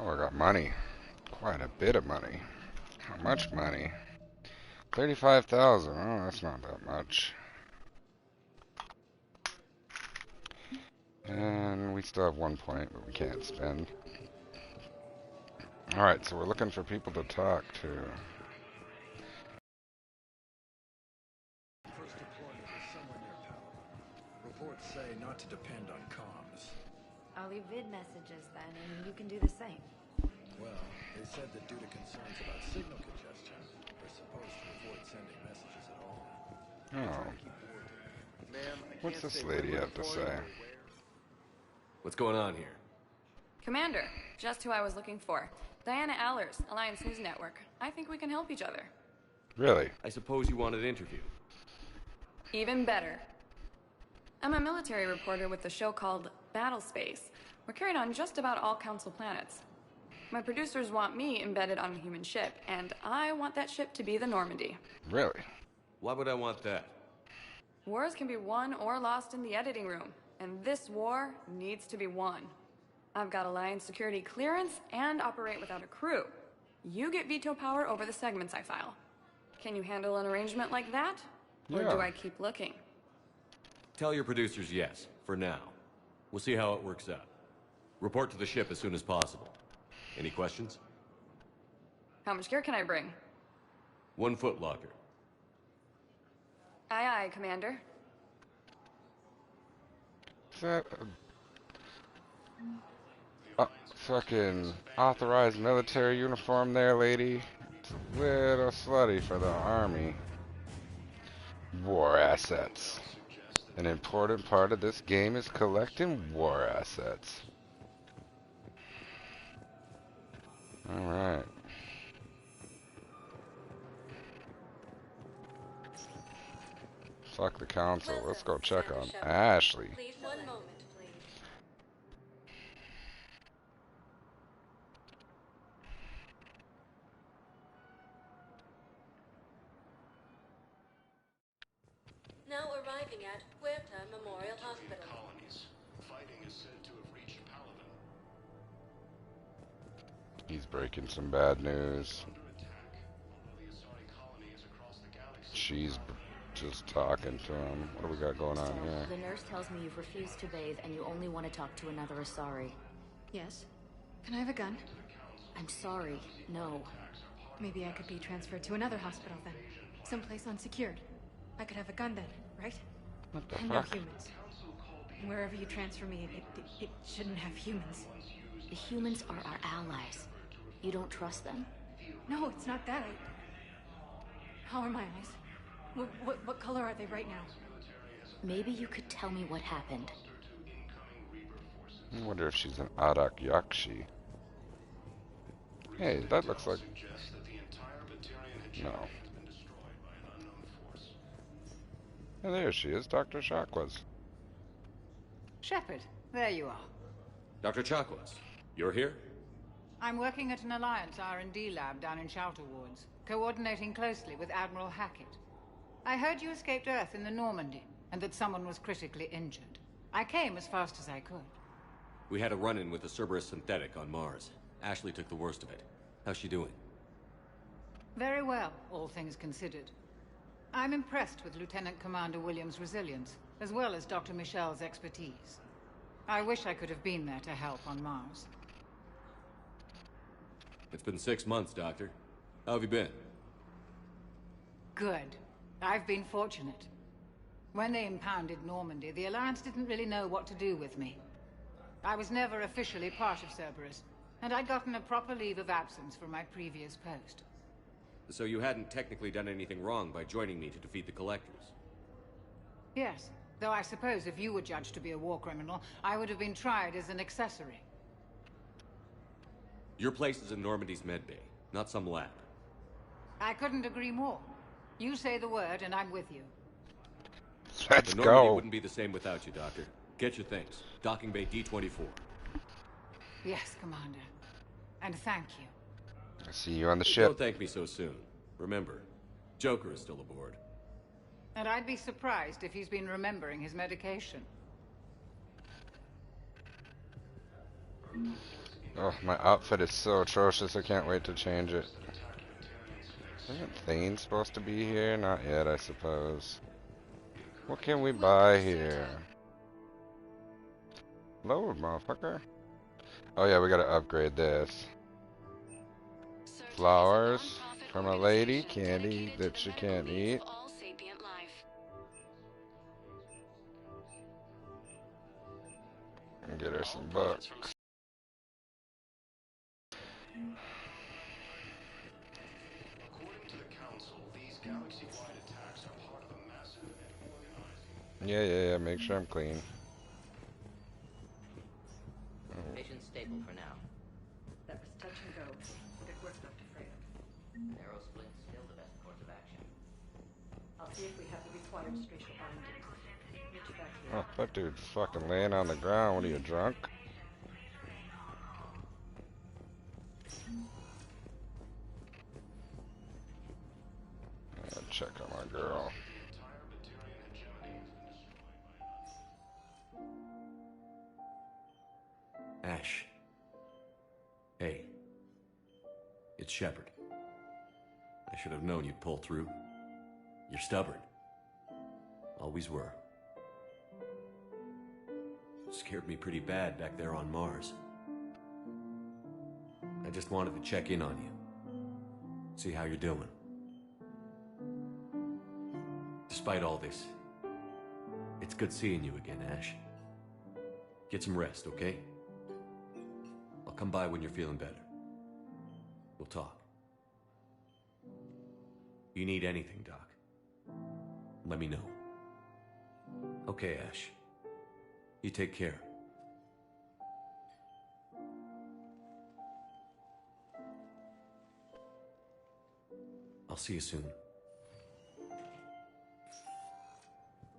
Oh, I got money. Quite a bit of money. How much money? 35,000. Oh, that's not that much. And we still have 1 point, but we can't spend. Alright, so we're looking for people to talk to. First deployment is somewhere near power. Reports say not to depend on comms. I'll leave vid messages then, and you can do the same. Well, they said that due to concerns about signal congestion, we're supposed to avoid sending messages at all. Oh. What's this lady have to say? What's going on here? Commander, just who I was looking for. Diana Allers, Alliance News Network. I think we can help each other. Really? I suppose you wanted an interview. Even better. I'm a military reporter with the show called Battle Space. We're carried on just about all Council planets. My producers want me embedded on a human ship, and I want that ship to be the Normandy. Really? Why would I want that? Wars can be won or lost in the editing room, and this war needs to be won. I've got Alliance security clearance and operate without a crew. You get veto power over the segments I file. Can you handle an arrangement like that? Or Yeah. do I keep looking? Tell your producers yes, for now. We'll see how it works out. Report to the ship as soon as possible. Any questions? How much gear can I bring? 1 foot locker. Aye, aye, Commander. Is that a fucking authorized military uniform there, lady? It's a little slutty for the army. War assets. An important part of this game is collecting war assets. Alright. Fuck the council. Let's go check on Ashley. Please, 1 moment, please. Now arriving at Huerta Memorial Hospital. Colonies. Fighting is said to have reached Paladin. He's breaking some bad news. Under attack. Although the Asari colony is across the galaxy. She's just talking to him. What do we got going on here? The nurse tells me you've refused to bathe and you only want to talk to another Asari. Yes. Can I have a gun? I'm sorry, no. Maybe I could be transferred to another hospital then. Someplace unsecured. I could have a gun then, right? What the And no fuck? humans. And wherever you transfer me, it shouldn't have humans. The humans are our allies. You don't trust them? No, it's not that. How are my eyes? What color are they right now? Maybe you could tell me what happened. I wonder if she's an Adak Yakshi. Hey, that looks like... No. And there she is, Dr. Shakwas. Shepard, there you are. Dr. Chakwas, you're here? I'm working at an Alliance R&D lab down in Shelter Wards, coordinating closely with Admiral Hackett. I heard you escaped Earth in the Normandy, and that someone was critically injured. I came as fast as I could. We had a run-in with the Cerberus synthetic on Mars. Ashley took the worst of it. How's she doing? Very well, all things considered. I'm impressed with Lieutenant Commander Williams' resilience, as well as Dr. Michel's expertise. I wish I could have been there to help on Mars. It's been 6 months, Doctor. How have you been? Good. I've been fortunate. When they impounded Normandy, the Alliance didn't really know what to do with me. I was never officially part of Cerberus, and I'd gotten a proper leave of absence from my previous post. So you hadn't technically done anything wrong by joining me to defeat the Collectors? Yes, though I suppose if you were judged to be a war criminal, I would have been tried as an accessory. Your place is in Normandy's medbay, not some lab. I couldn't agree more. You say the word, and I'm with you. Let's The Normandy go. wouldn't be the same without you, Doctor. Get your things. Docking bay D-24. Yes, Commander. And thank you. I see you on the Don't ship. thank me so soon. Remember, Joker is still aboard. And I'd be surprised if he's been remembering his medication. Oh, my outfit is so atrocious, I can't wait to change it. Isn't Thane supposed to be here? Not yet, I suppose. What can we buy here? Load, motherfucker. Oh yeah, we gotta upgrade this. Flowers from a lady, candy that she can't eat. And get her some books. According to the Council, these galaxy-wide attacks are part of a massive and organized... Yeah, make sure I'm clean. Mission stable for now. That was touch and go, but it worked up to Freya. Narrow splint's still the best course of action. I'll see if we have the required spatial bindings. Meet you back here. Oh, that dude's fucking laying on the ground. What are you, drunk? Check on my girl. Ash. Hey. It's Shepard. I should have known you'd pull through. You're stubborn. Always were. Scared me pretty bad back there on Mars. I just wanted to check in on you. See how you're doing. Despite all this, it's good seeing you again, Ash. Get some rest, okay? I'll come by when you're feeling better. We'll talk. You need anything, Doc, let me know. Okay, Ash. You take care. I'll see you soon.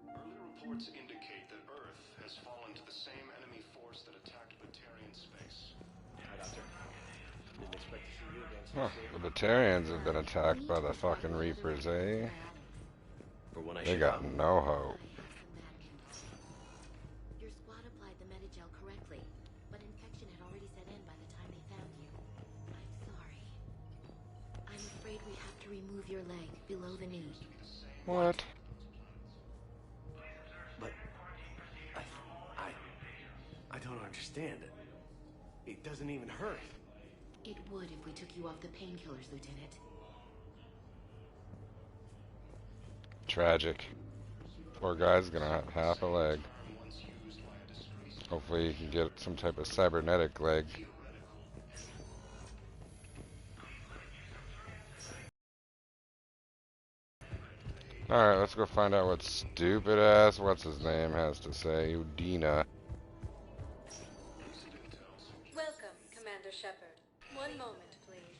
Early reports indicate that Earth has fallen to the same enemy force that attacked Batarian space. Hi, Doctor. Didn't expect to see you again so Huh, soon. the Batarians have been attacked by the fucking Reapers, eh? For when I They show got up. no hope. Your squad applied the metagel correctly, but infection had already set in by the time they found you. I'm sorry. I'm afraid we have to remove your leg below the knee. What? But I don't understand it. It doesn't even hurt. It would if we took you off the painkillers, Lieutenant. Tragic. Poor guy's gonna have half a leg. Hopefully he can get some type of cybernetic leg. Alright, let's go find out what stupid ass what's his name has to say. Udina. Welcome, Commander Shepard. One moment, please.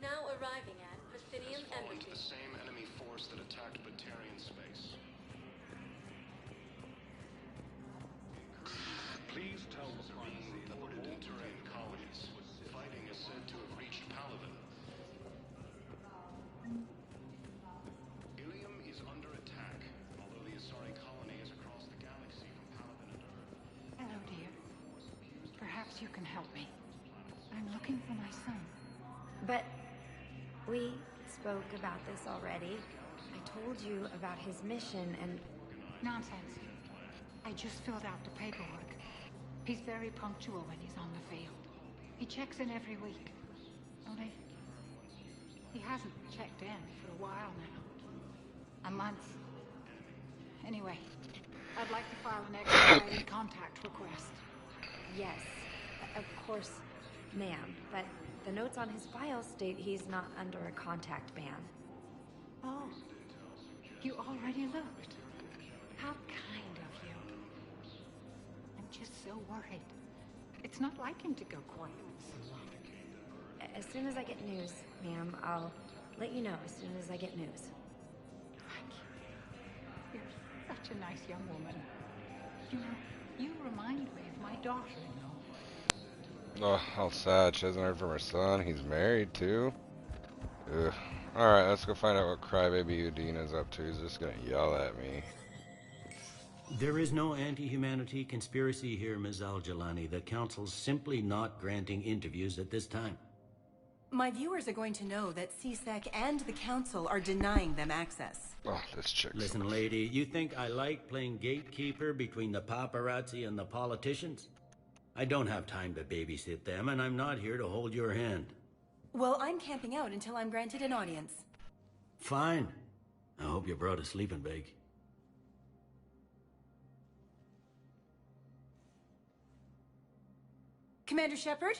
Now arriving at Presidium Fallen to the Embassy. same enemy force that attacked Batarian space. Please tell the thwarted Batarian colonies. Fighting is said to have reached Paladin. Ilium is under attack, although the Asari colony is across the galaxy from Paladin and Earth. Hello, dear. Perhaps you can help me. I'm looking for my son. But we spoke about this already. I told you about his mission and... Nonsense. I just filled out the paperwork. He's very punctual when he's on the field. He checks in every week. Only, he hasn't checked in for a while now. A month. Anyway, I'd like to file an expedited contact request. Yes, of course, ma'am. But the notes on his file state he's not under a contact ban. Oh, you already looked. How kind of you. I'm just so worried. It's not like him to go quiet for so long. As soon as I get news, ma'am, I'll let you know as soon as I get news. Thank you. You're such a nice young woman. You know, you remind me of my daughter-in-law. Oh, how sad. She hasn't heard from her son. He's married too. Ugh. Alright, let's go find out what Crybaby Udina's up to. He's just gonna yell at me. There is no anti-humanity conspiracy here, Ms. Al-Jalani. The Council's simply not granting interviews at this time. My viewers are going to know that CSEC and the Council are denying them access. Oh, this chick. Listen, lady, you think I like playing gatekeeper between the paparazzi and the politicians? I don't have time to babysit them, and I'm not here to hold your hand. Well, I'm camping out until I'm granted an audience. Fine. I hope you brought a sleeping bag. Commander Shepard?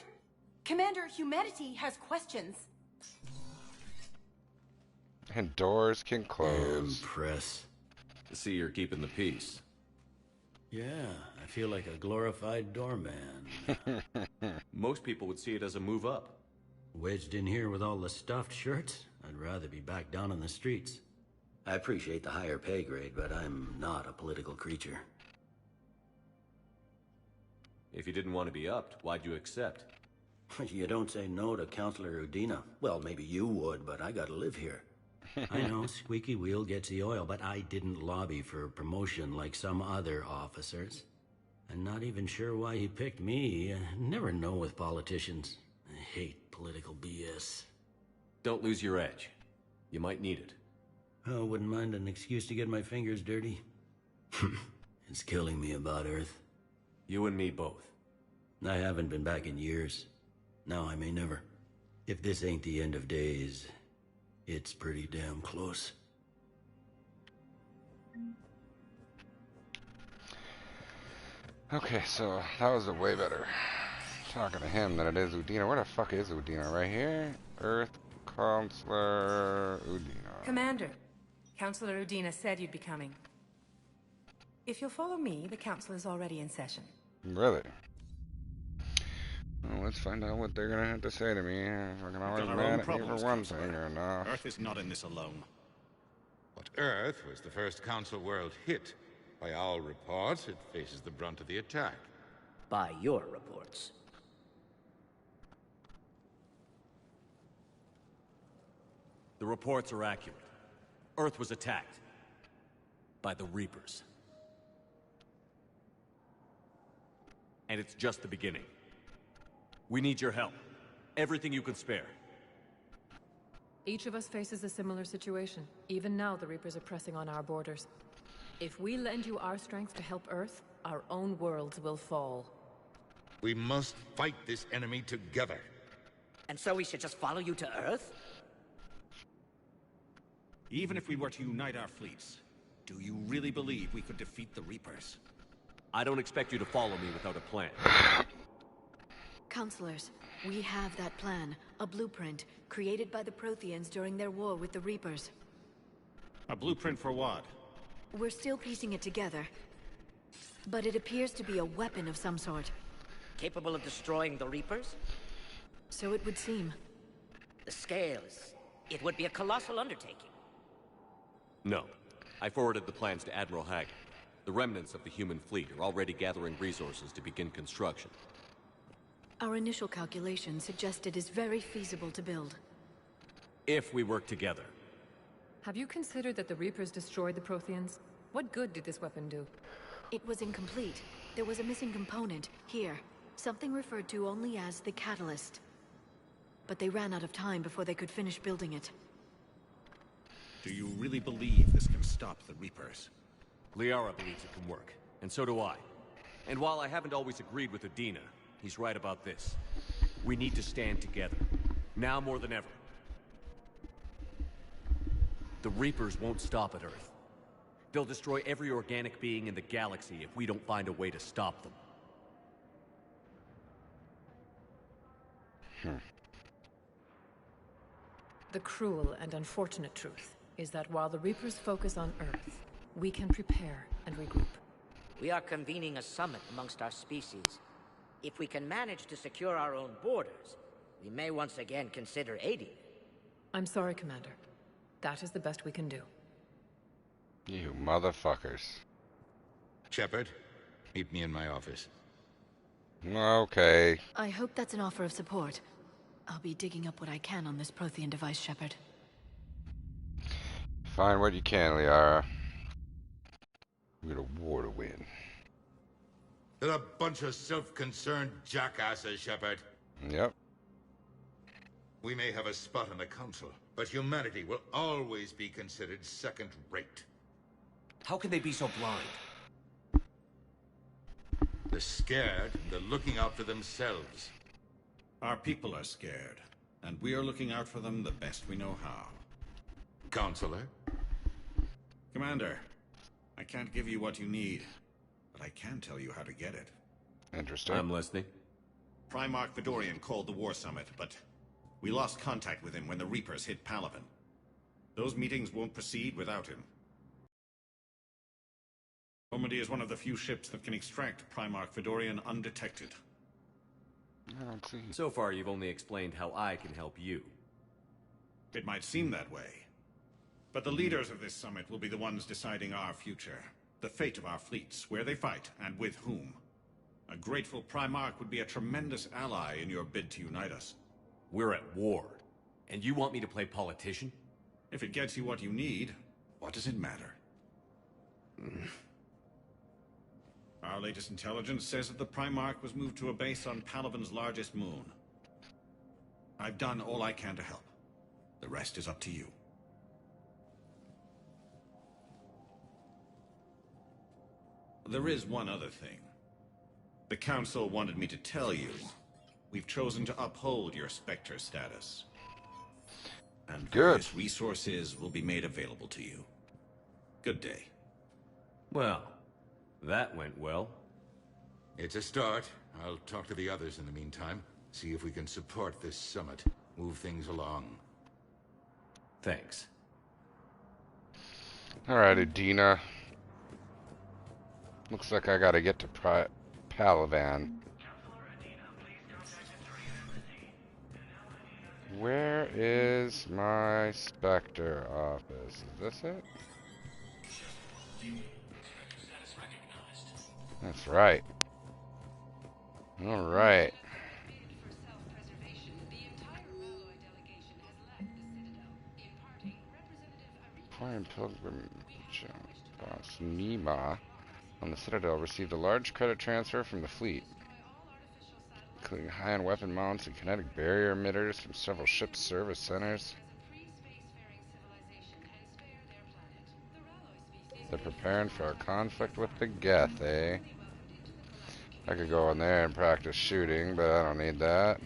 Commander, humanity has questions. And doors can close. Press. To see you're keeping the peace. Yeah, I feel like a glorified doorman. Most people would see it as a move up. Wedged in here with all the stuffed shirts, I'd rather be back down on the streets. I appreciate the higher pay grade, but I'm not a political creature. If you didn't want to be upped, why'd you accept? You don't say no to Counselor Udina. Well, maybe you would, but I gotta live here. I know, squeaky wheel gets the oil, but I didn't lobby for promotion like some other officers. I'm not even sure why he picked me. I never know with politicians. I hate political BS. Don't lose your edge. You might need it. Oh, wouldn't mind an excuse to get my fingers dirty. It's killing me about Earth. You and me both. I haven't been back in years. Now I may never. If this ain't the end of days, it's pretty damn close. Okay, so that was a way better talking to him than it is Udina. Where the fuck is Udina? Right here? Earth Counselor Udina. Commander, Counselor Udina said you'd be coming. If you'll follow me, the Council is already in session. Really? Well, let's find out what they're gonna have to say to me. We're gonna always mad at me for one thing or enough. Earth is not in this alone. But Earth was the first Council world hit. By all reports, it faces the brunt of the attack. By your reports. The reports are accurate. Earth was attacked. By the Reapers. And it's just the beginning. We need your help. Everything you can spare. Each of us faces a similar situation. Even now, the Reapers are pressing on our borders. If we lend you our strength to help Earth, our own worlds will fall. We must fight this enemy together. And so we should just follow you to Earth? Even if we were to unite our fleets, do you really believe we could defeat the Reapers? I don't expect you to follow me without a plan. Counselors, we have that plan. A blueprint, created by the Protheans during their war with the Reapers. A blueprint for what? We're still piecing it together. But it appears to be a weapon of some sort. Capable of destroying the Reapers? So it would seem. The scales. It would be a colossal undertaking. No. I forwarded the plans to Admiral Haggard. The remnants of the human fleet are already gathering resources to begin construction. Our initial calculations suggest it is very feasible to build. If we work together. Have you considered that the Reapers destroyed the Protheans? What good did this weapon do? It was incomplete. There was a missing component, here. Something referred to only as the catalyst. But they ran out of time before they could finish building it. Do you really believe this can stop the Reapers? Liara believes it can work, and so do I. And while I haven't always agreed with Udina, he's right about this. We need to stand together, now more than ever. The Reapers won't stop at Earth. They'll destroy every organic being in the galaxy if we don't find a way to stop them. The cruel and unfortunate truth is that while the Reapers focus on Earth, we can prepare and regroup. We are convening a summit amongst our species. If we can manage to secure our own borders, we may once again consider aiding. I'm sorry, Commander. That is the best we can do. You motherfuckers. Shepard, meet me in my office. Okay. I hope that's an offer of support. I'll be digging up what I can on this Prothean device, Shepard. Find what you can, Liara. We got a war to win. They're a bunch of self-concerned jackasses, Shepard. Yep. We may have a spot on the council, but humanity will always be considered second-rate. How can they be so blind? They're scared, and they're looking out for themselves. Our people are scared, and we are looking out for them the best we know how. Counselor? Commander, I can't give you what you need, but I can tell you how to get it. Interesting. I'm listening. Primarch Fedorian called the War Summit, but we lost contact with him when the Reapers hit Palaven. Those meetings won't proceed without him. Normandy is one of the few ships that can extract Primarch Fedorian undetected. I don't see. So far, you've only explained how I can help you. It might seem that way. But the leaders of this summit will be the ones deciding our future. The fate of our fleets, where they fight, and with whom. A grateful Primarch would be a tremendous ally in your bid to unite us. We're at war. And you want me to play politician? If it gets you what you need, what does it matter? Our latest intelligence says that the Primarch was moved to a base on Palaven's largest moon. I've done all I can to help. The rest is up to you. There is one other thing. The Council wanted me to tell you. We've chosen to uphold your Spectre status. And various resources will be made available to you. Good day. Well, that went well. It's a start. I'll talk to the others in the meantime. See if we can support this summit. Move things along. Thanks. Alright, Udina. Looks like I gotta get to Palaven. Where is my Spectre office? Is this it? That's right. Alright. Prime Pilgrim boss Nima on the Citadel received a large credit transfer from the fleet, including high-end weapon mounts and kinetic barrier emitters from several ship service centers. They're preparing for a conflict with the Geth, eh? I could go in there and practice shooting, but I don't need that.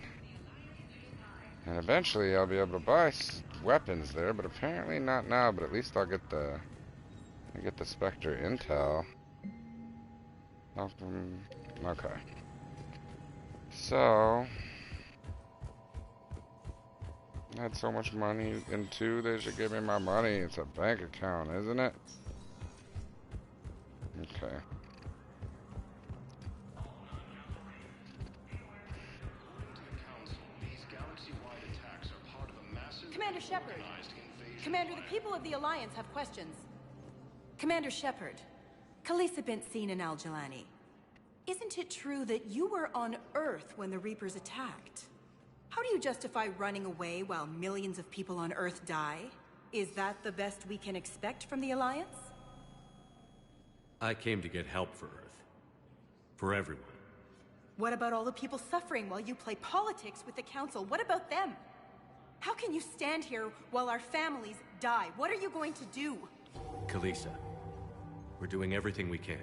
And eventually I'll be able to buy weapons there, but apparently not now, but at least I'll get the Spectre intel. Okay. So I had so much money into, they should give me my money. It's a bank account, isn't it? Okay. Commander Shepard. Commander, the people of the Alliance have questions. Commander Shepard, Khaleesi bint Seen and Al-Jalani. Isn't it true that you were on Earth when the Reapers attacked? How do you justify running away while millions of people on Earth die? Is that the best we can expect from the Alliance? I came to get help for Earth. For everyone. What about all the people suffering while you play politics with the Council? What about them? How can you stand here while our families die? What are you going to do? Khaleesi, we're doing everything we can.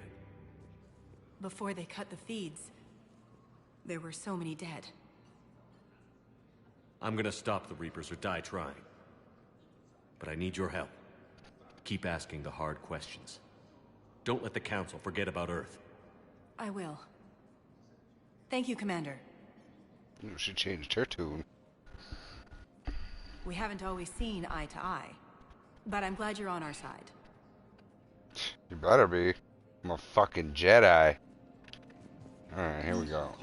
Before they cut the feeds, there were so many dead. I'm gonna stop the Reapers or die trying. But I need your help. Keep asking the hard questions. Don't let the Council forget about Earth. I will. Thank you, Commander. She changed her tune. We haven't always seen eye to eye, but I'm glad you're on our side. You better be. I'm a fucking Jedi. Alright, here we go.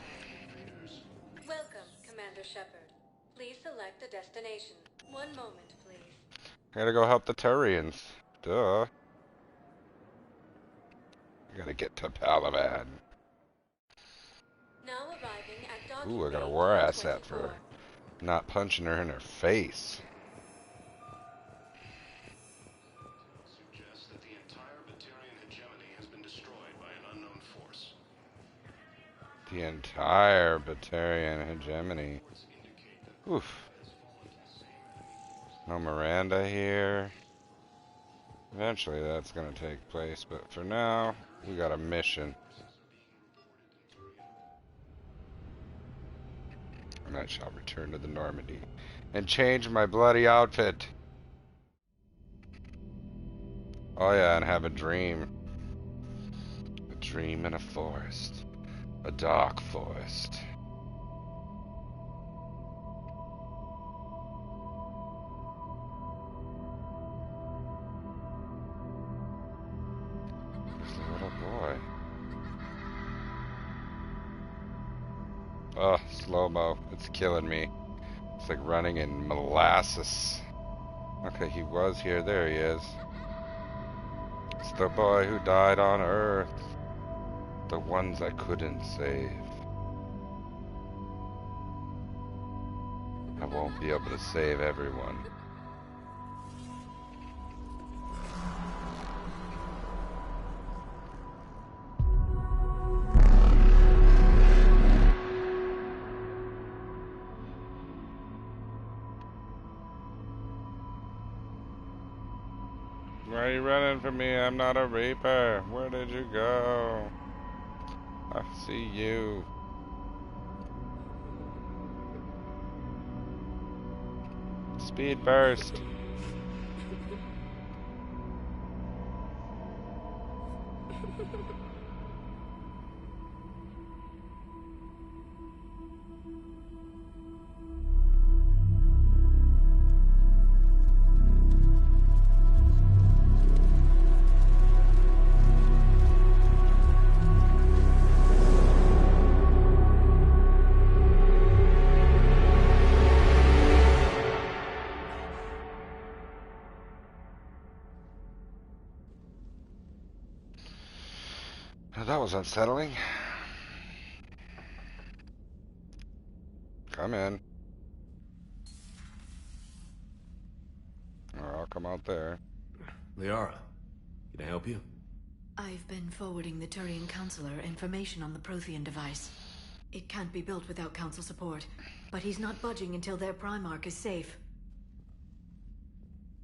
Welcome, Commander Shepard. Please select a destination. One moment, please. I gotta go help the Turians. Duh. I gotta get to Palaven. Now arriving at Docking Ooh, I got a Bay war asset 24. for not punching her in her face. The entire Batarian hegemony. Oof. No Miranda here. Eventually that's gonna take place, but for now, we got a mission. And I shall return to the Normandy and change my bloody outfit. Oh yeah, and have a dream. A dream in a forest. A dark forest. There's the little boy. Oh, slow-mo. It's killing me. It's like running in molasses. Okay, he was here. There he is. It's the boy who died on Earth. The ones I couldn't save. I won't be able to save everyone. Why are you running from me? I'm not a Reaper. Where did you go? I see you. Speed burst. That was unsettling. Come in. Or I'll come out there. Liara, can I help you? I've been forwarding the Turian Counselor information on the Prothean device. It can't be built without Council support, but he's not budging until their Primarch is safe.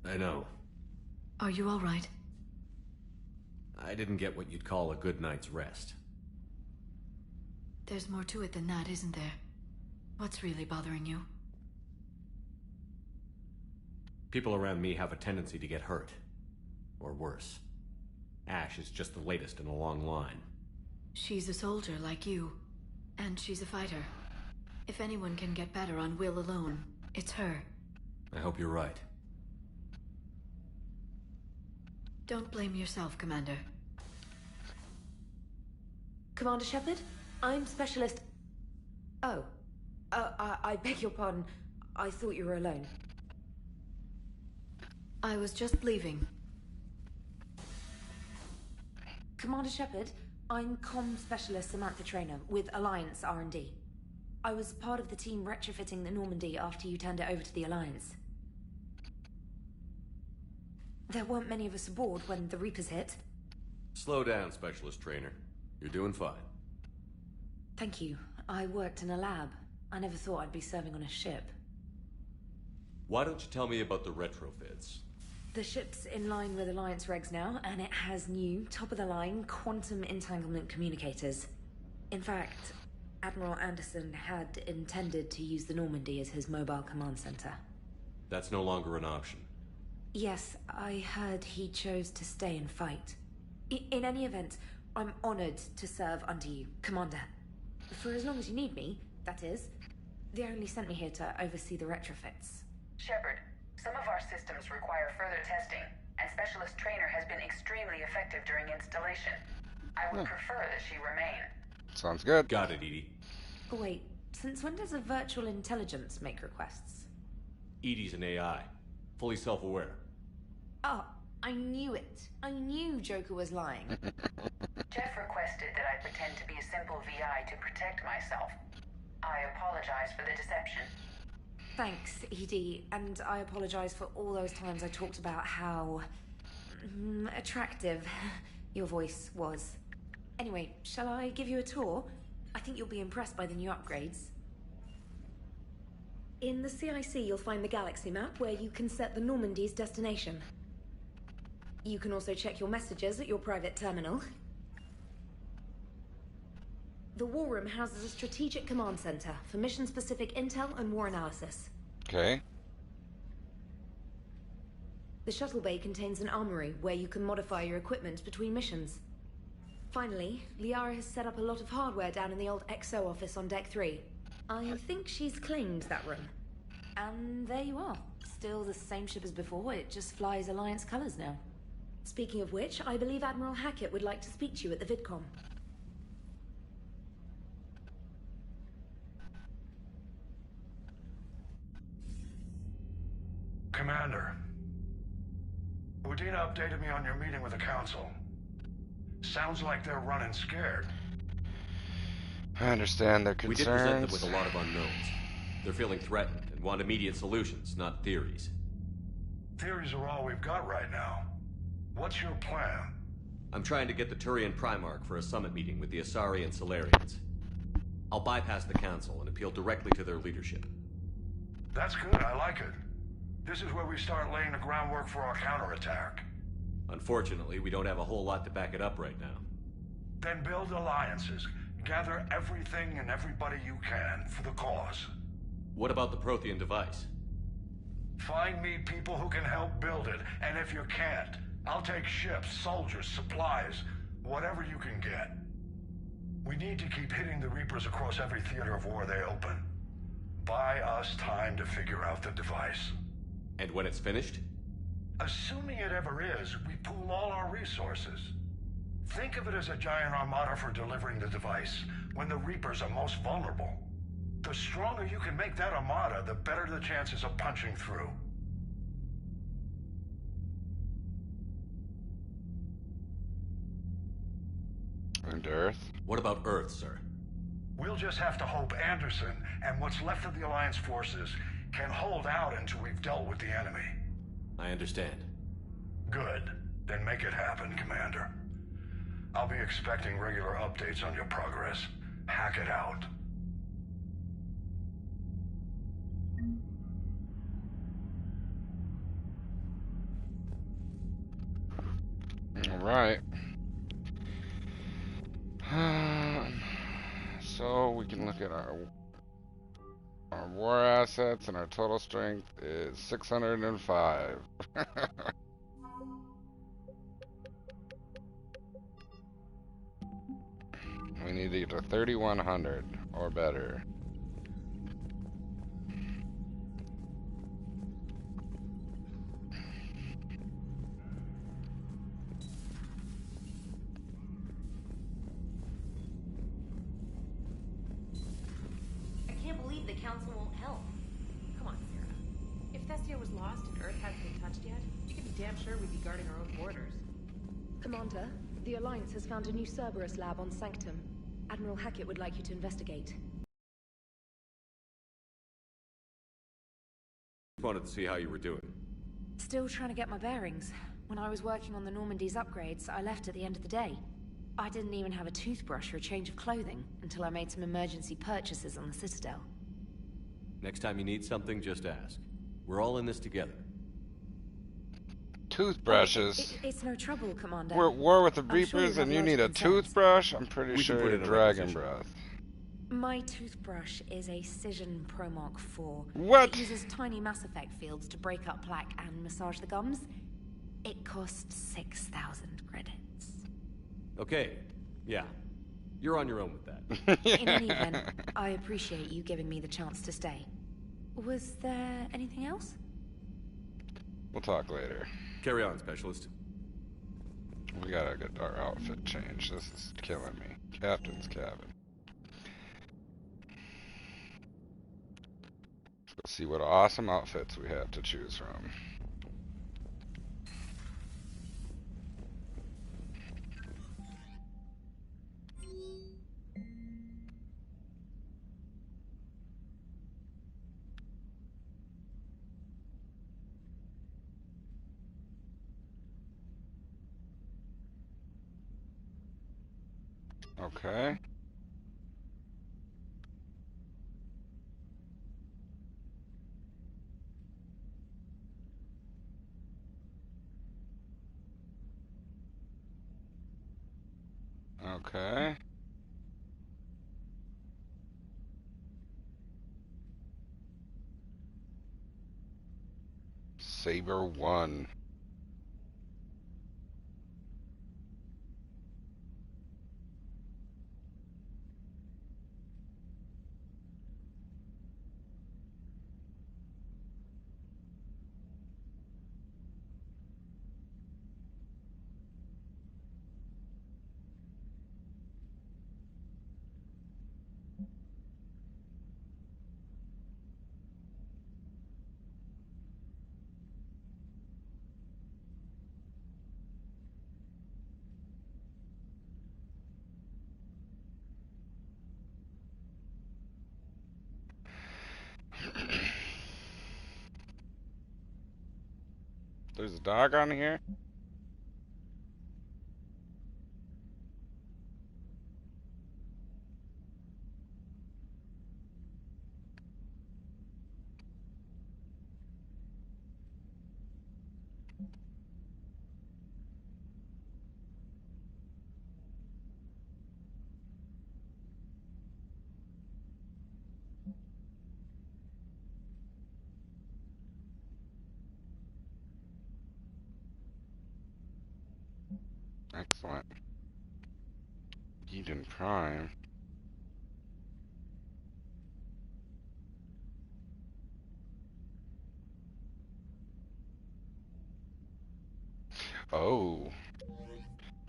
I know. Are you all right? I didn't get what you'd call a good night's rest. There's more to it than that, isn't there? What's really bothering you? People around me have a tendency to get hurt. Or worse. Ash is just the latest in a long line. She's a soldier like you. And she's a fighter. If anyone can get better on will alone, it's her. I hope you're right. Don't blame yourself, Commander. Commander Shepard, I'm Specialist... Oh. I beg your pardon. I thought you were alone. I was just leaving. Commander Shepard, I'm Comm Specialist Samantha Traynor with Alliance R&D. I was part of the team retrofitting the Normandy after you turned it over to the Alliance. There weren't many of us aboard when the Reapers hit. Slow down, Specialist Trainer. You're doing fine. Thank you. I worked in a lab. I never thought I'd be serving on a ship. Why don't you tell me about the retrofits? The ship's in line with Alliance regs now, and it has new, top-of-the-line, quantum entanglement communicators. In fact, Admiral Anderson had intended to use the Normandy as his mobile command center. That's no longer an option. Yes, I heard he chose to stay and fight. In any event, I'm honored to serve under you, Commander. For as long as you need me, that is. They only sent me here to oversee the retrofits. Shepard, some of our systems require further testing, and Specialist Trainer has been extremely effective during installation. I would prefer that she remain. Sounds good. Got it, Edie. Wait, since when does a virtual intelligence make requests? Edie's an AI. Fully self-aware. Oh, I knew it. I knew Joker was lying. Jeff requested that I pretend to be a simple VI to protect myself. I apologize for the deception. Thanks, Edie, and I apologize for all those times I talked about how... attractive your voice was. Anyway, shall I give you a tour? I think you'll be impressed by the new upgrades. In the CIC, you'll find the galaxy map where you can set the Normandy's destination. You can also check your messages at your private terminal. The War Room houses a strategic command center for mission-specific intel and war analysis. Okay. The shuttle bay contains an armory where you can modify your equipment between missions. Finally, Liara has set up a lot of hardware down in the old XO office on Deck 3. I think she's claimed that room. And there you are. Still the same ship as before, it just flies Alliance colors now. Speaking of which, I believe Admiral Hackett would like to speak to you at the VidCom. Commander, Udina updated me on your meeting with the Council. Sounds like they're running scared. I understand their We concerns. did present them with a lot of unknowns. They're feeling threatened and want immediate solutions, not theories. Theories are all we've got right now. What's your plan? I'm trying to get the Turian Primarch for a summit meeting with the Asari and Solarians. I'll bypass the Council and appeal directly to their leadership. That's good, I like it. This is where we start laying the groundwork for our counterattack. Unfortunately, we don't have a whole lot to back it up right now. Then build alliances. Gather everything and everybody you can for the cause. What about the Prothean device? Find me people who can help build it, and if you can't, I'll take ships, soldiers, supplies, whatever you can get. We need to keep hitting the Reapers across every theater of war they open. Buy us time to figure out the device. And when it's finished? Assuming it ever is, we pool all our resources. Think of it as a giant armada for delivering the device, when the Reapers are most vulnerable. The stronger you can make that armada, the better the chances of punching through. And Earth? What about Earth, sir? We'll just have to hope Anderson and what's left of the Alliance forces can hold out until we've dealt with the enemy. I understand. Good. Then make it happen, Commander. I'll be expecting regular updates on your progress. Hack it out. Alright. So we can look at our war assets, and our total strength is 605. We need to get to 3,100 or better. I can't believe the Council won't help. Come on, Sarah. If Thessia was lost and Earth hasn't been touched yet, you can be damn sure we'd be guarding our own borders. Commander, the Alliance has found a new Cerberus lab on Sanctum. Admiral Hackett would like you to investigate. Wanted to see how you were doing. Still trying to get my bearings. When I was working on the Normandy's upgrades, I left at the end of the day. I didn't even have a toothbrush or a change of clothing until I made some emergency purchases on the Citadel. Next time you need something, just ask. We're all in this together. Toothbrushes? It's no trouble, Commander. We're at war with the I'm sure Reapers you and you have need a lots of concerns. toothbrush? I'm pretty We can sure put you're in a Dragon requisition. Breath. My toothbrush is a Cision Pro Mark IV. What? It uses tiny Mass Effect fields to break up plaque and massage the gums. It costs 6,000 credits. Okay, yeah. You're on your own with that. In any event, I appreciate you giving me the chance to stay. Was there anything else? We'll talk later. Carry on, Specialist. We gotta get our outfit changed. This is killing me. Captain's cabin. Let's see what awesome outfits we have to choose from. Okay. Okay. Saber 1. There's a dog on here? Excellent. Eden Prime. Oh.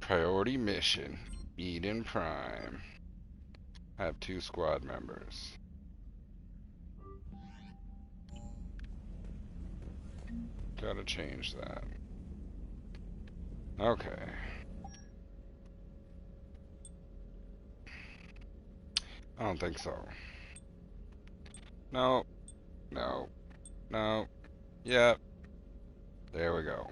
Priority mission. Eden Prime. Have 2 squad members. Gotta change that. Okay. I don't think so. No. No. No. Yep. There we go.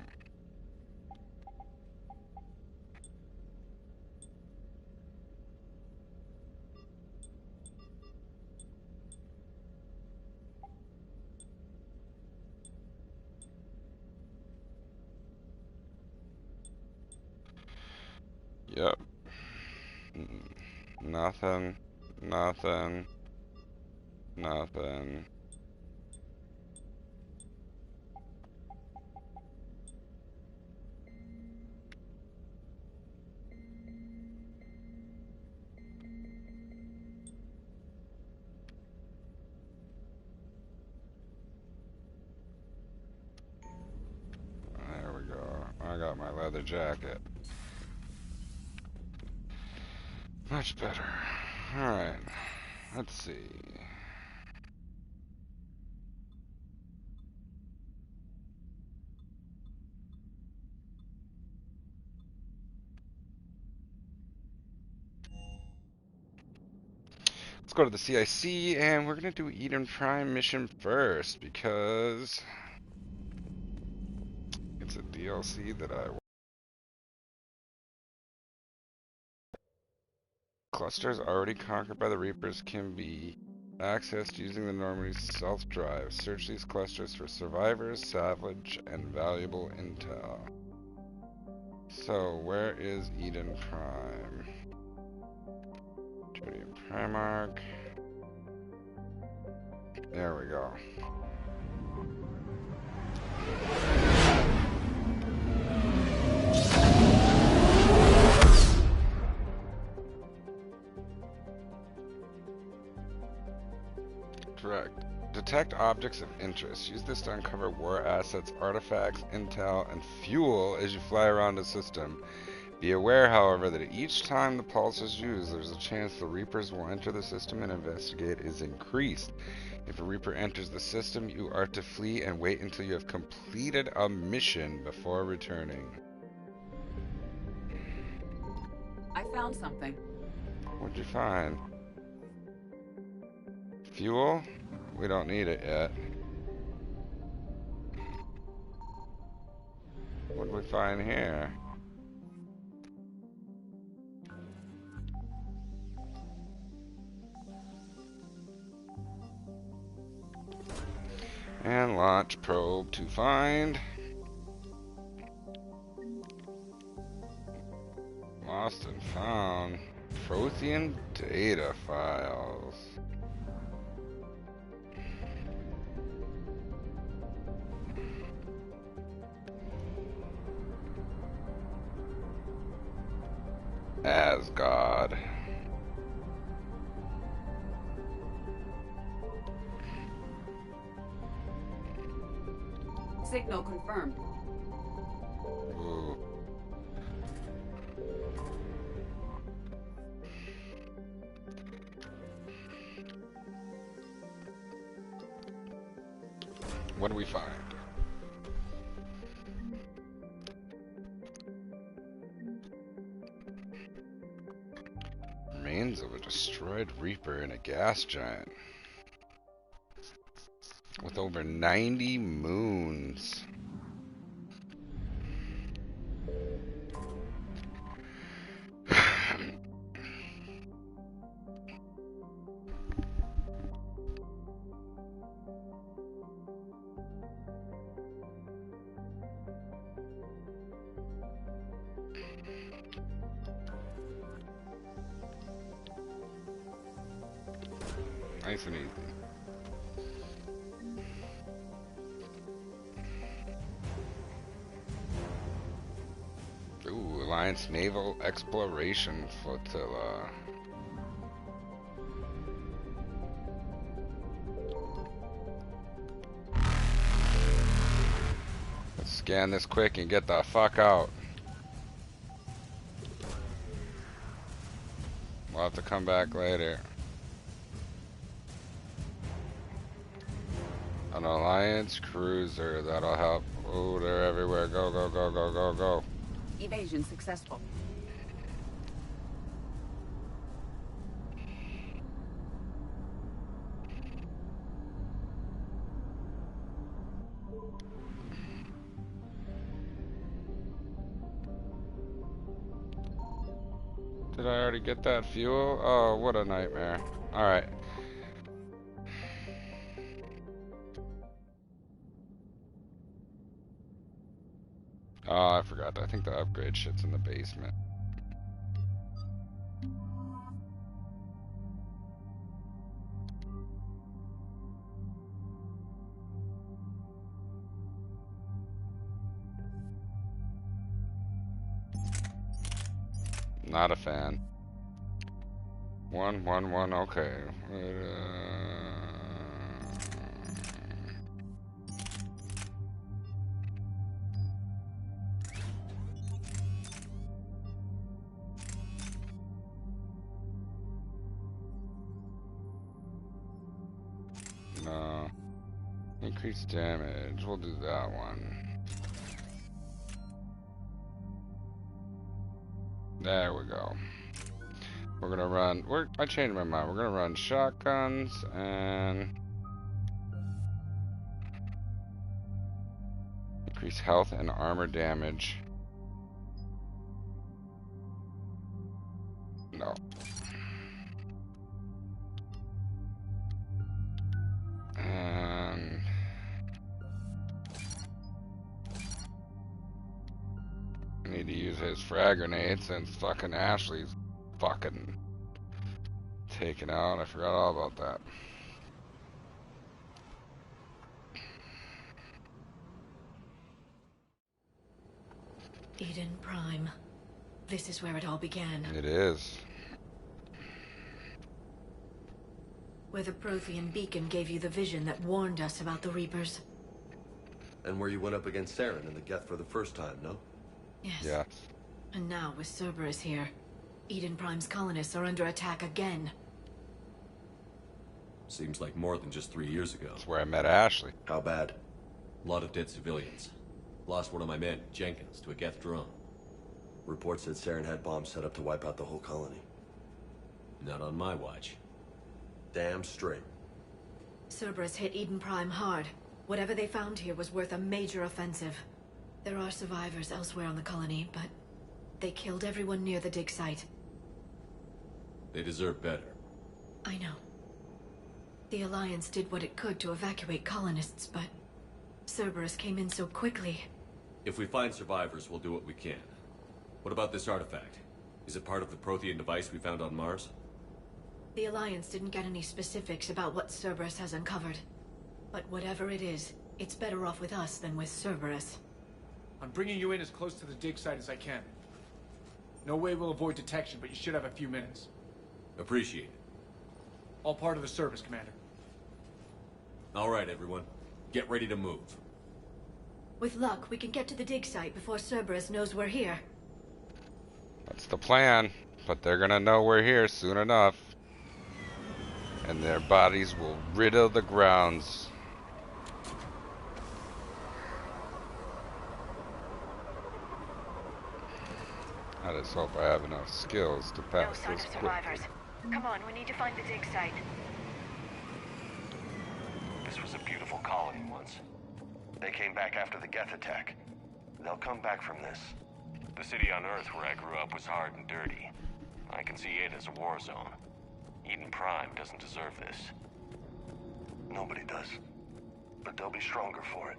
Yep. Nothing. Nothing. Nothing. There we go. I got my leather jacket. Much better. Alright. Let's see. Let's go to the CIC, and we're going to do Eden Prime mission first, because it's a DLC that I want. Clusters already conquered by the Reapers can be accessed using the Normandy's stealth drive. Search these clusters for survivors, salvage, and valuable intel. So, where is Eden Prime? Tritium Primarch. There we go. Correct. Detect objects of interest. Use this to uncover war assets, artifacts, intel, and fuel as you fly around the system. Be aware, however, that each time the pulse is used, there's a chance the Reapers will enter the system and investigate is increased. If a Reaper enters the system, you are to flee and wait until you have completed a mission before returning. I found something. What'd you find? Fuel? We don't need it yet. What'd we find here? And launch probe to find. Lost and found. Prothean data files. Asgard. Signal confirmed. Ooh. What do we find? Remains of a destroyed Reaper and a gas giant. With over 90 moons. Nice and easy. Ooh, Alliance Naval Exploration Flotilla. Let's scan this quick and get the fuck out. We'll have to come back later. An Alliance cruiser, that'll help. Oh, they're everywhere. Go, go, go, go, go, go. Evasion successful. Did I already get that fuel? Oh, what a nightmare. Alright. Oh, I forgot. I think the upgrade shit's in the basement. Not a fan. 111, okay. No. Increased damage. We'll do that one. There we go. We're gonna run. I changed my mind. We're gonna run shotguns and increase health and armor damage. No. And I need to use his frag grenade since fucking Ashley's fucking taken out. I forgot all about that. Eden Prime. This is where it all began. It is. Where the Prothean beacon gave you the vision that warned us about the Reapers. And where you went up against Saren in the Geth for the first time, no? Yes. Yes. And now, with Cerberus here, Eden Prime's colonists are under attack again. Seems like more than just 3 years ago. That's where I met Ashley. How bad? A lot of dead civilians. Lost one of my men, Jenkins, to a Geth drone. Reports said Saren had bombs set up to wipe out the whole colony. Not on my watch. Damn straight. Cerberus hit Eden Prime hard. Whatever they found here was worth a major offensive. There are survivors elsewhere on the colony, but they killed everyone near the dig site. They deserve better. I know. The Alliance did what it could to evacuate colonists, but Cerberus came in so quickly. If we find survivors, we'll do what we can. What about this artifact? Is it part of the Prothean device we found on Mars? The Alliance didn't get any specifics about what Cerberus has uncovered. But whatever it is, it's better off with us than with Cerberus. I'm bringing you in as close to the dig site as I can. No way we'll avoid detection, but you should have a few minutes. Appreciate it. All part of the service, Commander. All right, everyone. Get ready to move. With luck, we can get to the dig site before Cerberus knows we're here. That's the plan, but they're gonna know we're here soon enough. And their bodies will riddle the grounds. I just hope I have enough skills to pass No sign this of survivors. Come on, we need to find the dig site. This was a beautiful colony once. They came back after the Geth attack. They'll come back from this. The city on Earth where I grew up was hard and dirty. I can see it as a war zone. Eden Prime doesn't deserve this. Nobody does. But they'll be stronger for it.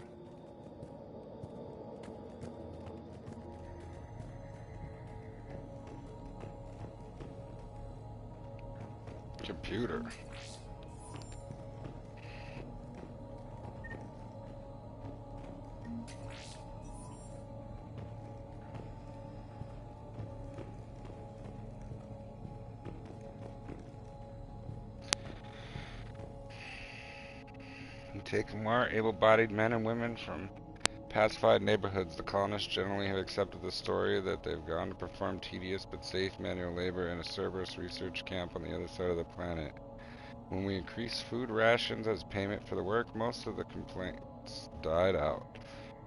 Computer. You take more able-bodied men and women from pacified neighborhoods. The colonists generally have accepted the story that they've gone to perform tedious but safe manual labor in a Cerberus research camp on the other side of the planet. When we increased food rations as payment for the work, most of the complaints died out.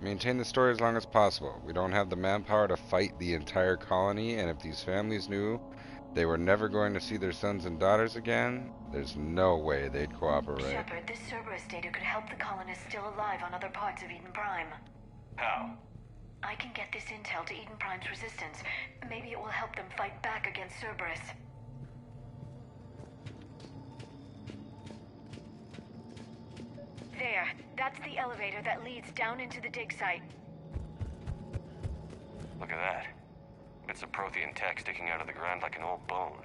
Maintain the story as long as possible. We don't have the manpower to fight the entire colony, and if these families knew they were never going to see their sons and daughters again, there's no way they'd cooperate. Shepard, this Cerberus data could help the colonists still alive on other parts of Eden Prime. How? I can get this intel to Eden Prime's resistance. Maybe it will help them fight back against Cerberus. There. That's the elevator that leads down into the dig site. Look at that. Bits of Prothean tech sticking out of the ground like an old bone.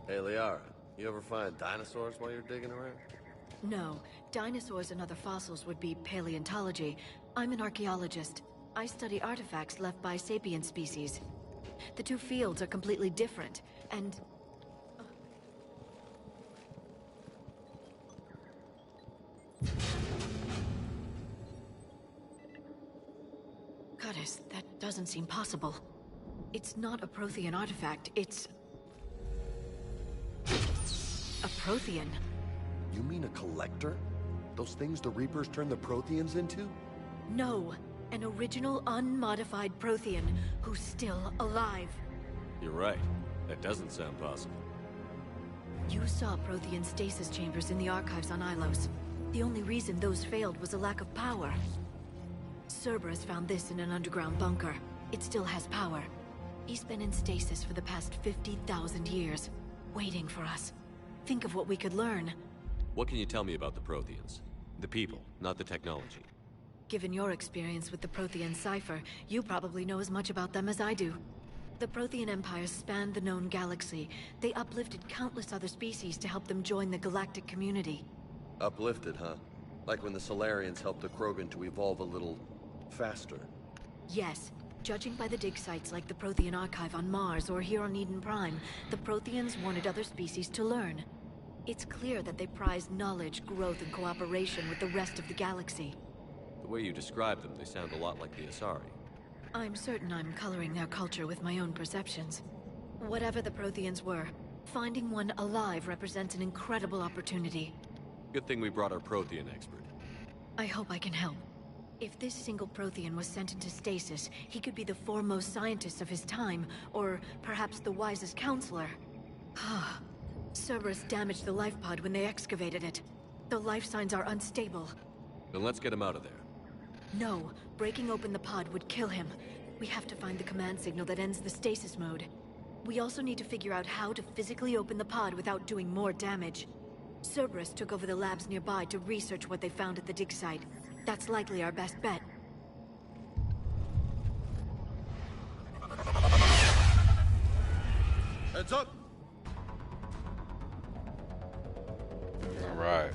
Hey, Liara, you ever find dinosaurs while you're digging around? No. Dinosaurs and other fossils would be paleontology. I'm an archaeologist. I study artifacts left by sapient species. The two fields are completely different, and... Goddess, that doesn't seem possible. It's not a Prothean artifact, it's... a Prothean. You mean a collector? Those things the Reapers turn the Protheans into? No, an original unmodified Prothean who's still alive. You're right. That doesn't sound possible. You saw Prothean stasis chambers in the archives on Ilos. The only reason those failed was a lack of power. Cerberus found this in an underground bunker. It still has power. He's been in stasis for the past 50,000 years, waiting for us. Think of what we could learn. What can you tell me about the Protheans? The people, not the technology. Given your experience with the Prothean cipher, you probably know as much about them as I do. The Prothean Empire spanned the known galaxy. They uplifted countless other species to help them join the galactic community. Uplifted, huh? Like when the Solarians helped the Krogan to evolve a little... faster. Yes. Judging by the dig sites like the Prothean Archive on Mars or here on Eden Prime, the Protheans wanted other species to learn. It's clear that they prize knowledge, growth, and cooperation with the rest of the galaxy. The way you describe them, they sound a lot like the Asari. I'm certain I'm coloring their culture with my own perceptions. Whatever the Protheans were, finding one alive represents an incredible opportunity. Good thing we brought our Prothean expert. I hope I can help. If this single Prothean was sent into stasis, he could be the foremost scientist of his time, or perhaps the wisest counselor. Cerberus damaged the life pod when they excavated it. The life signs are unstable. Then let's get him out of there. No, breaking open the pod would kill him. We have to find the command signal that ends the stasis mode. We also need to figure out how to physically open the pod without doing more damage. Cerberus took over the labs nearby to research what they found at the dig site. That's likely our best bet. Heads up! Alright.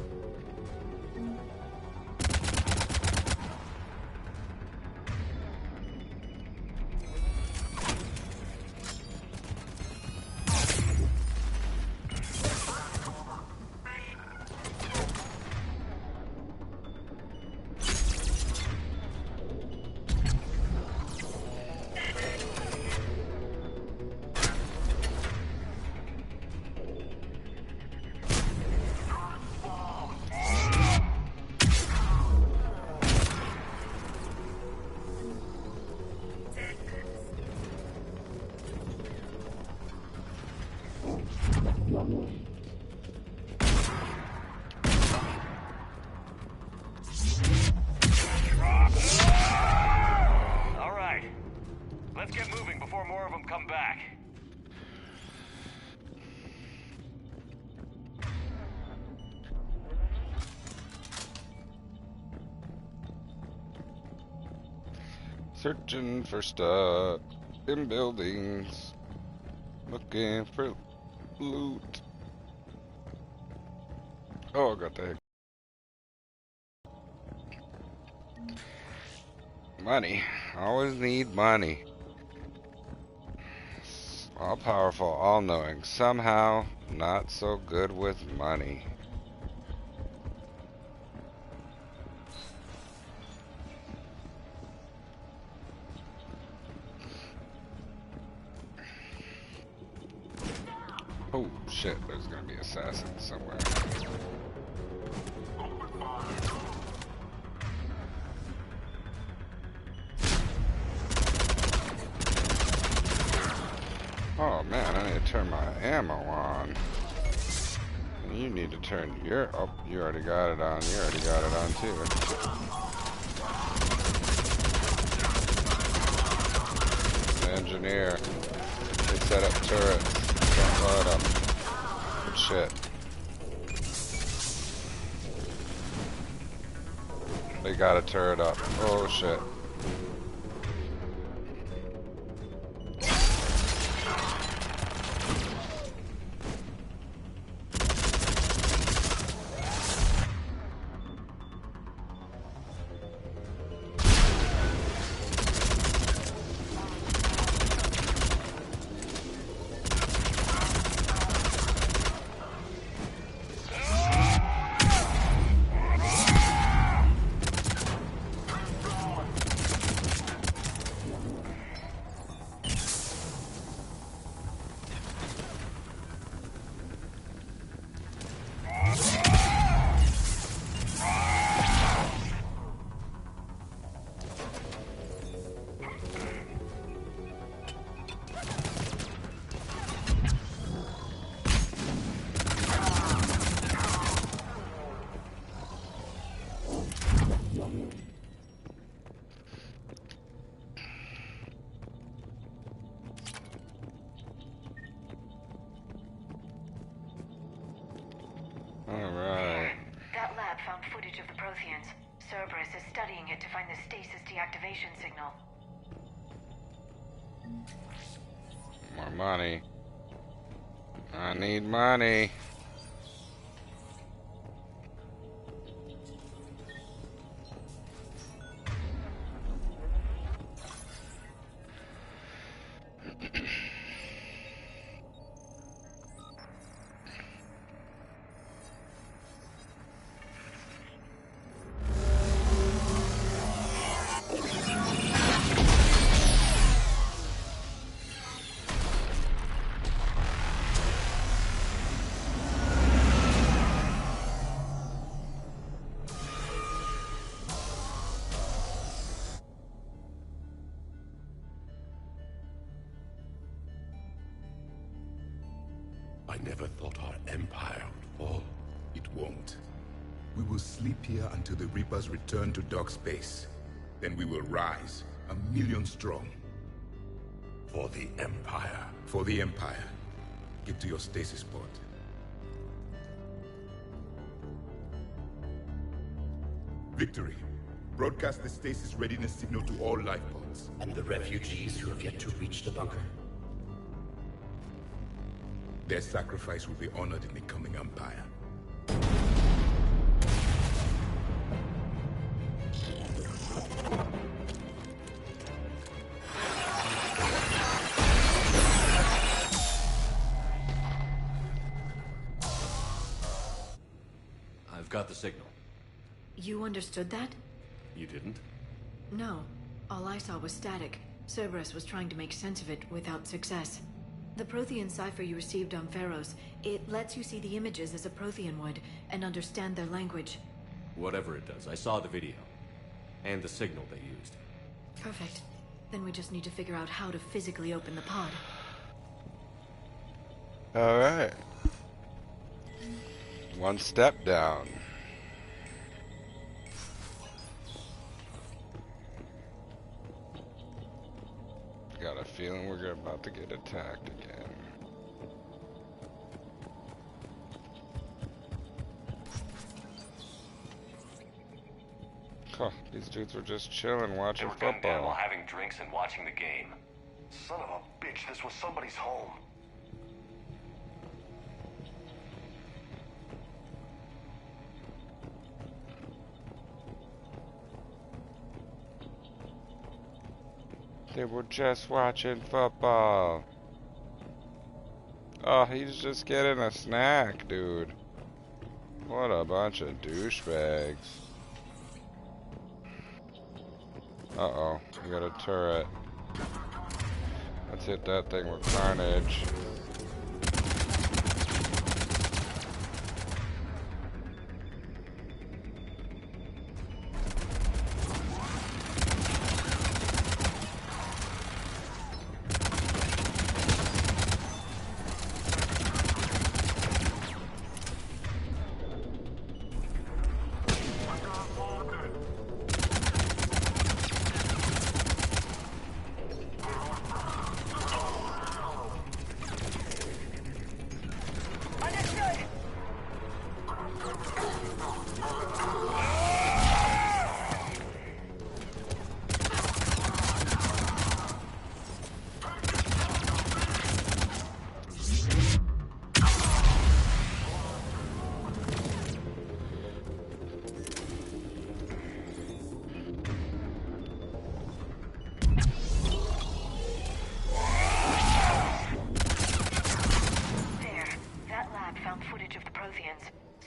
Alright. Let's get moving before more of them come back. Searching for stuff in buildings. Looking for loot. Oh, I got the heck. Money. Always need money. All powerful, all knowing. Somehow not so good with money. Oh shit, there's gonna be assassins somewhere. Oh man, I need to turn my ammo on. And you need to turn your... Oh, you already got it on. You already got it on too. The engineer. They set up turrets. Don't let them. Good shit. They got a turret up. Oh shit. Alright. That lab found footage of the Protheans. Cerberus is studying it to find the stasis deactivation signal. More money. I need money. I never thought our empire would fall. It won't. We will sleep here until the Reapers return to dark space. Then we will rise, 1,000,000 strong. For the Empire. For the Empire. Get to your stasis pod. Victory. Broadcast the stasis readiness signal to all life pods. And the refugees who have yet to reach the bunker. Their sacrifice will be honored in the coming Empire. I've got the signal. You understood that? You didn't? No. All I saw was static. Cerberus was trying to make sense of it without success. The Prothean cipher you received on Pharaohs, it lets you see the images as a Prothean would, and understand their language. Whatever it does, I saw the video. And the signal they used. Perfect. Then we just need to figure out how to physically open the pod. Alright. One step down. Got a feeling we're about to get attacked again. Huh, these dudes were just chilling, watching They were gunned down while football. having drinks and watching the game. Son of a bitch, this was somebody's home. They were just watching football. Oh, he's just getting a snack, dude. What a bunch of douchebags. Uh-oh, we got a turret. Let's hit that thing with carnage.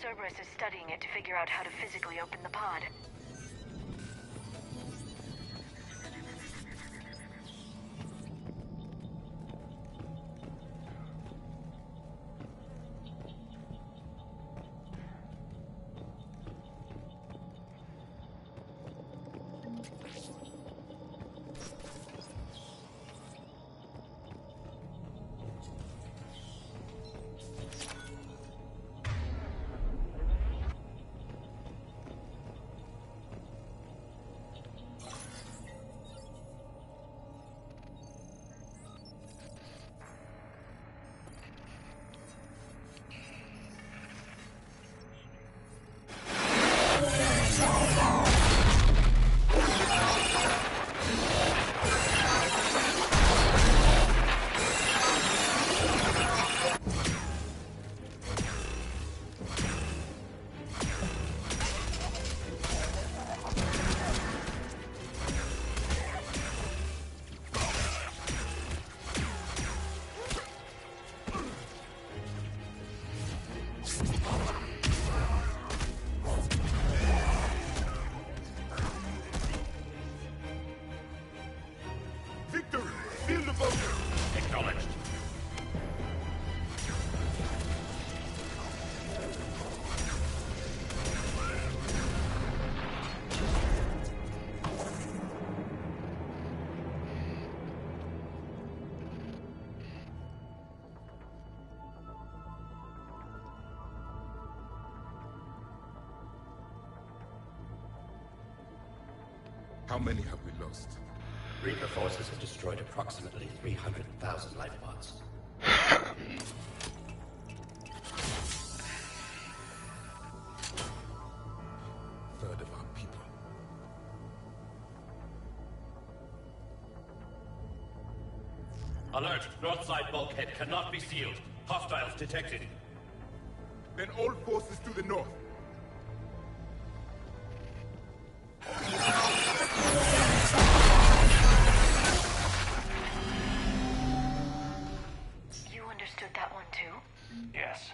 Cerberus is studying it to figure out how to physically open the pod. How many have we lost? Reaper forces have destroyed approximately 300,000 life pods. Third of our people. Alert! North side bulkhead cannot be sealed. Hostiles detected. Then all forces to the north. You understood that one too? Yes.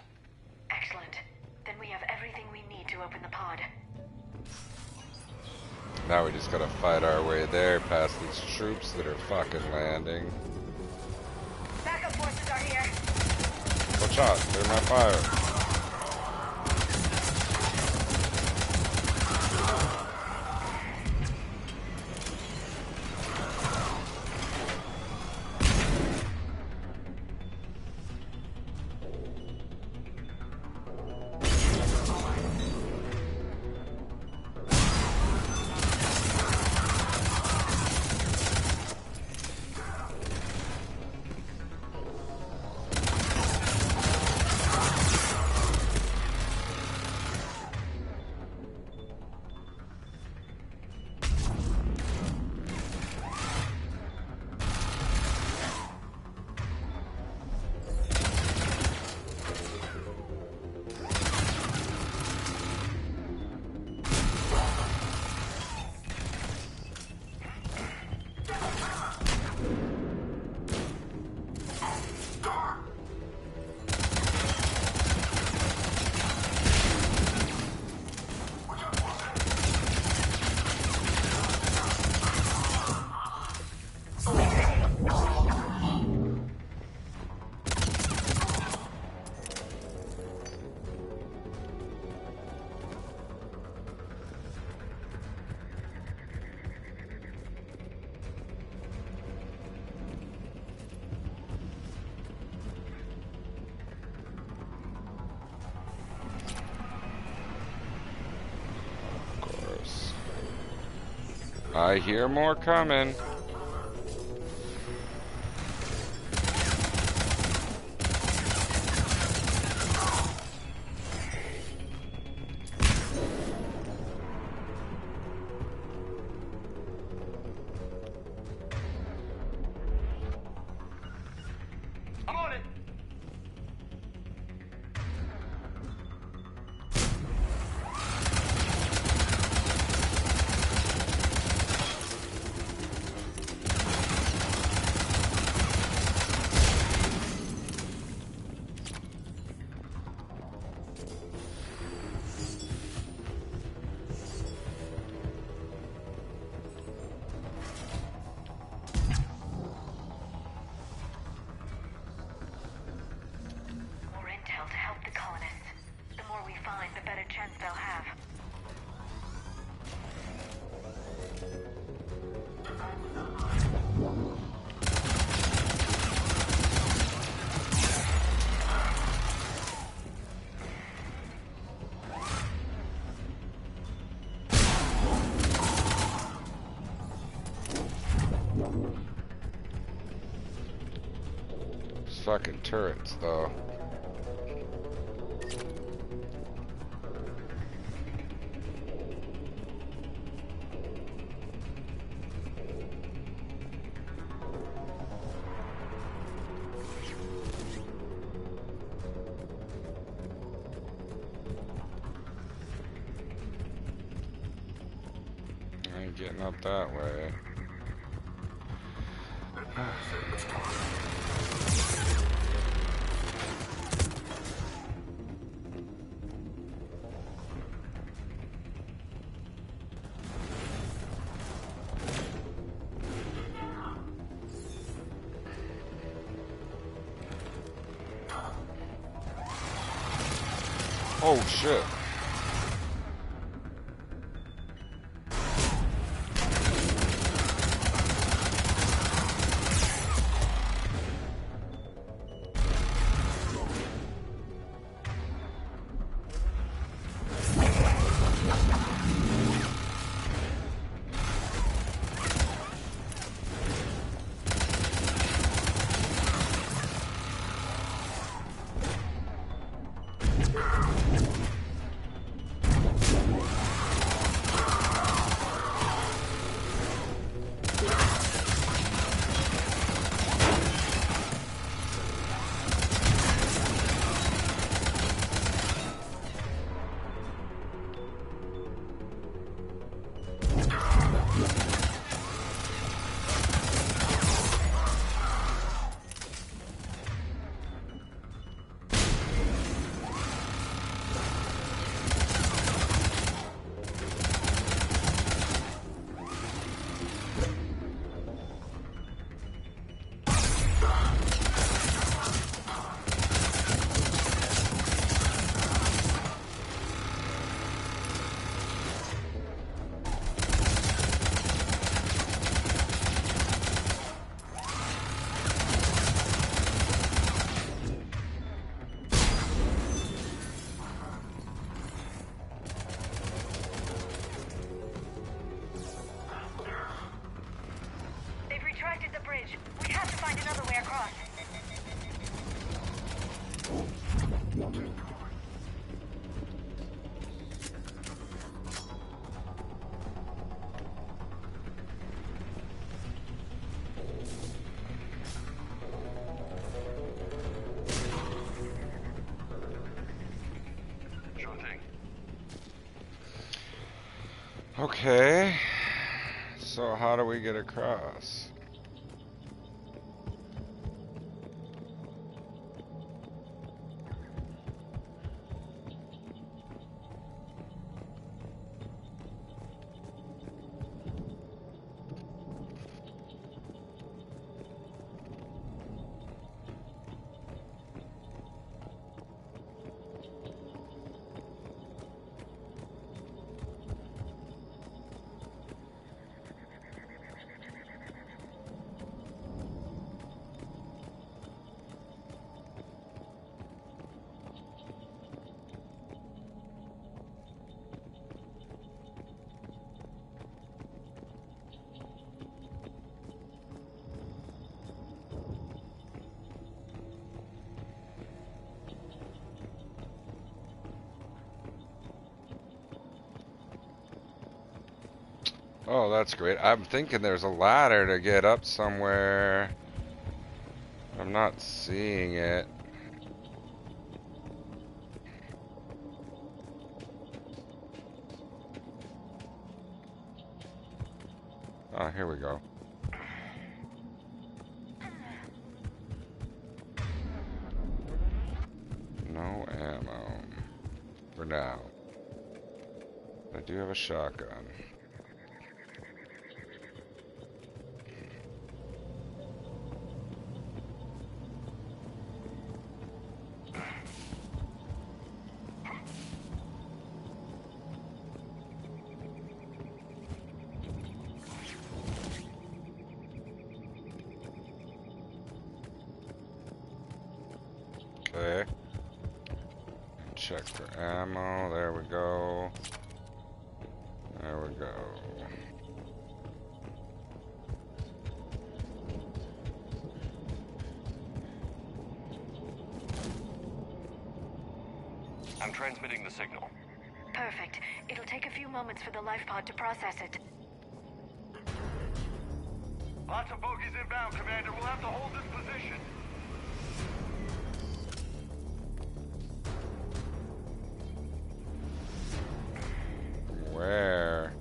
Excellent. Then we have everything we need to open the pod. Now we just gotta fight our way there past these troops that are fucking landing. Backup forces are here. Watch out, they're my fire. I hear more coming. I'm on it. More intel to help the colonists. The more we find, the better chance they'll have. These fucking turrets, though. I ain't getting up that way. Oh shit. bridge. We have to find another way across. Sure thing. Okay. So how do we get across? Oh, that's great. I'm thinking there's a ladder to get up somewhere. I'm not seeing it. Oh, here we go. No ammo. For now. I do have a shotgun. Okay. Check for ammo. There we go. There we go. I'm transmitting the signal. Perfect. It'll take a few moments for the life pod to process it. Lots of bogies inbound, Commander. We'll have to hold this position. Where?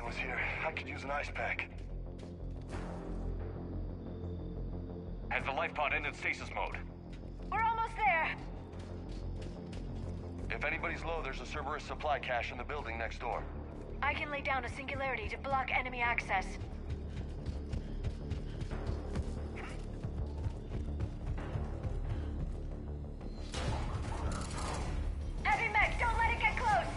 man was here. I could use an ice pack. Has the life pod entered stasis mode? We're almost there. If anybody's low, there's a Cerberus supply cache in the building next door. I can lay down a singularity to block enemy access. Heavy mech, don't let it get close!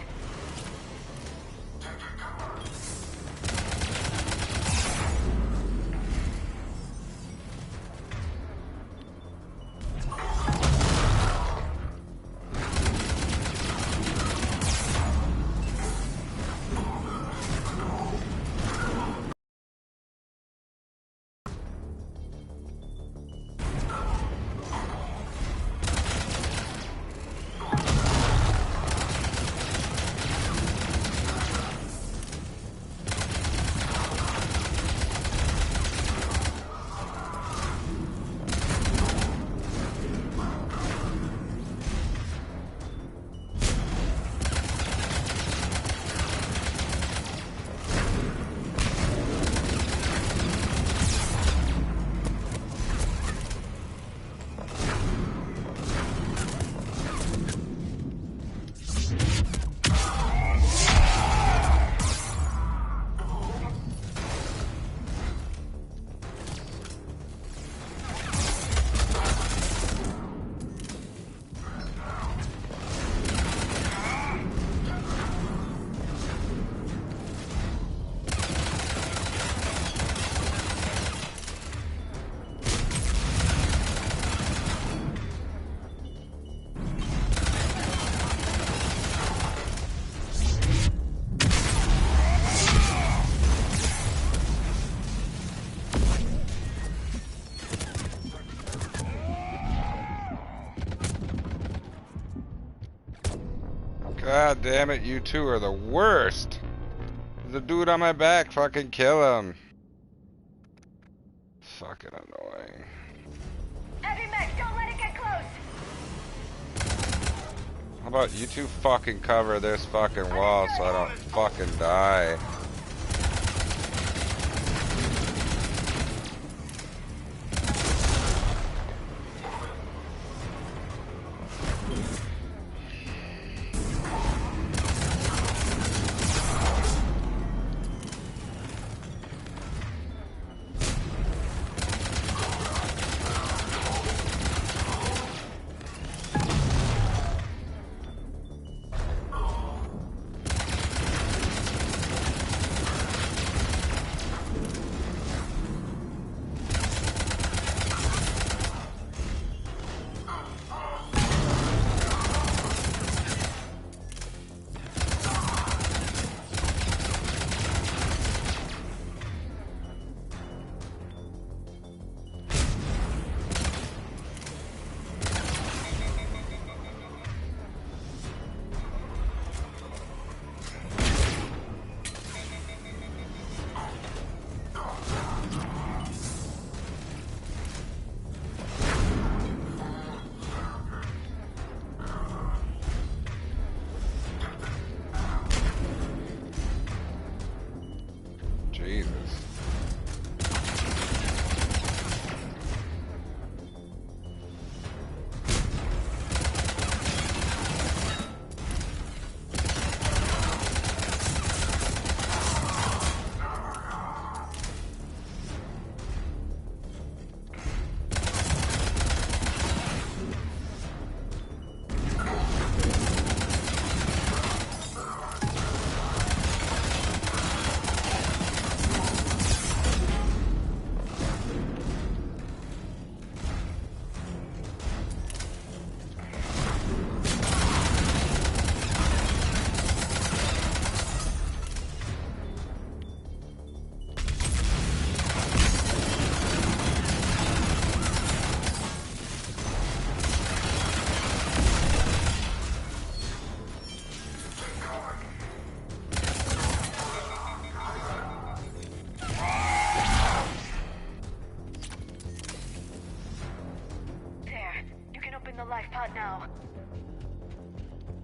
God damn it, you two are the worst. There's a dude on my back, fucking kill him. Fucking annoying. Heavy mech, don't let it get close! How about you two fucking cover this fucking wall so I don't fucking die?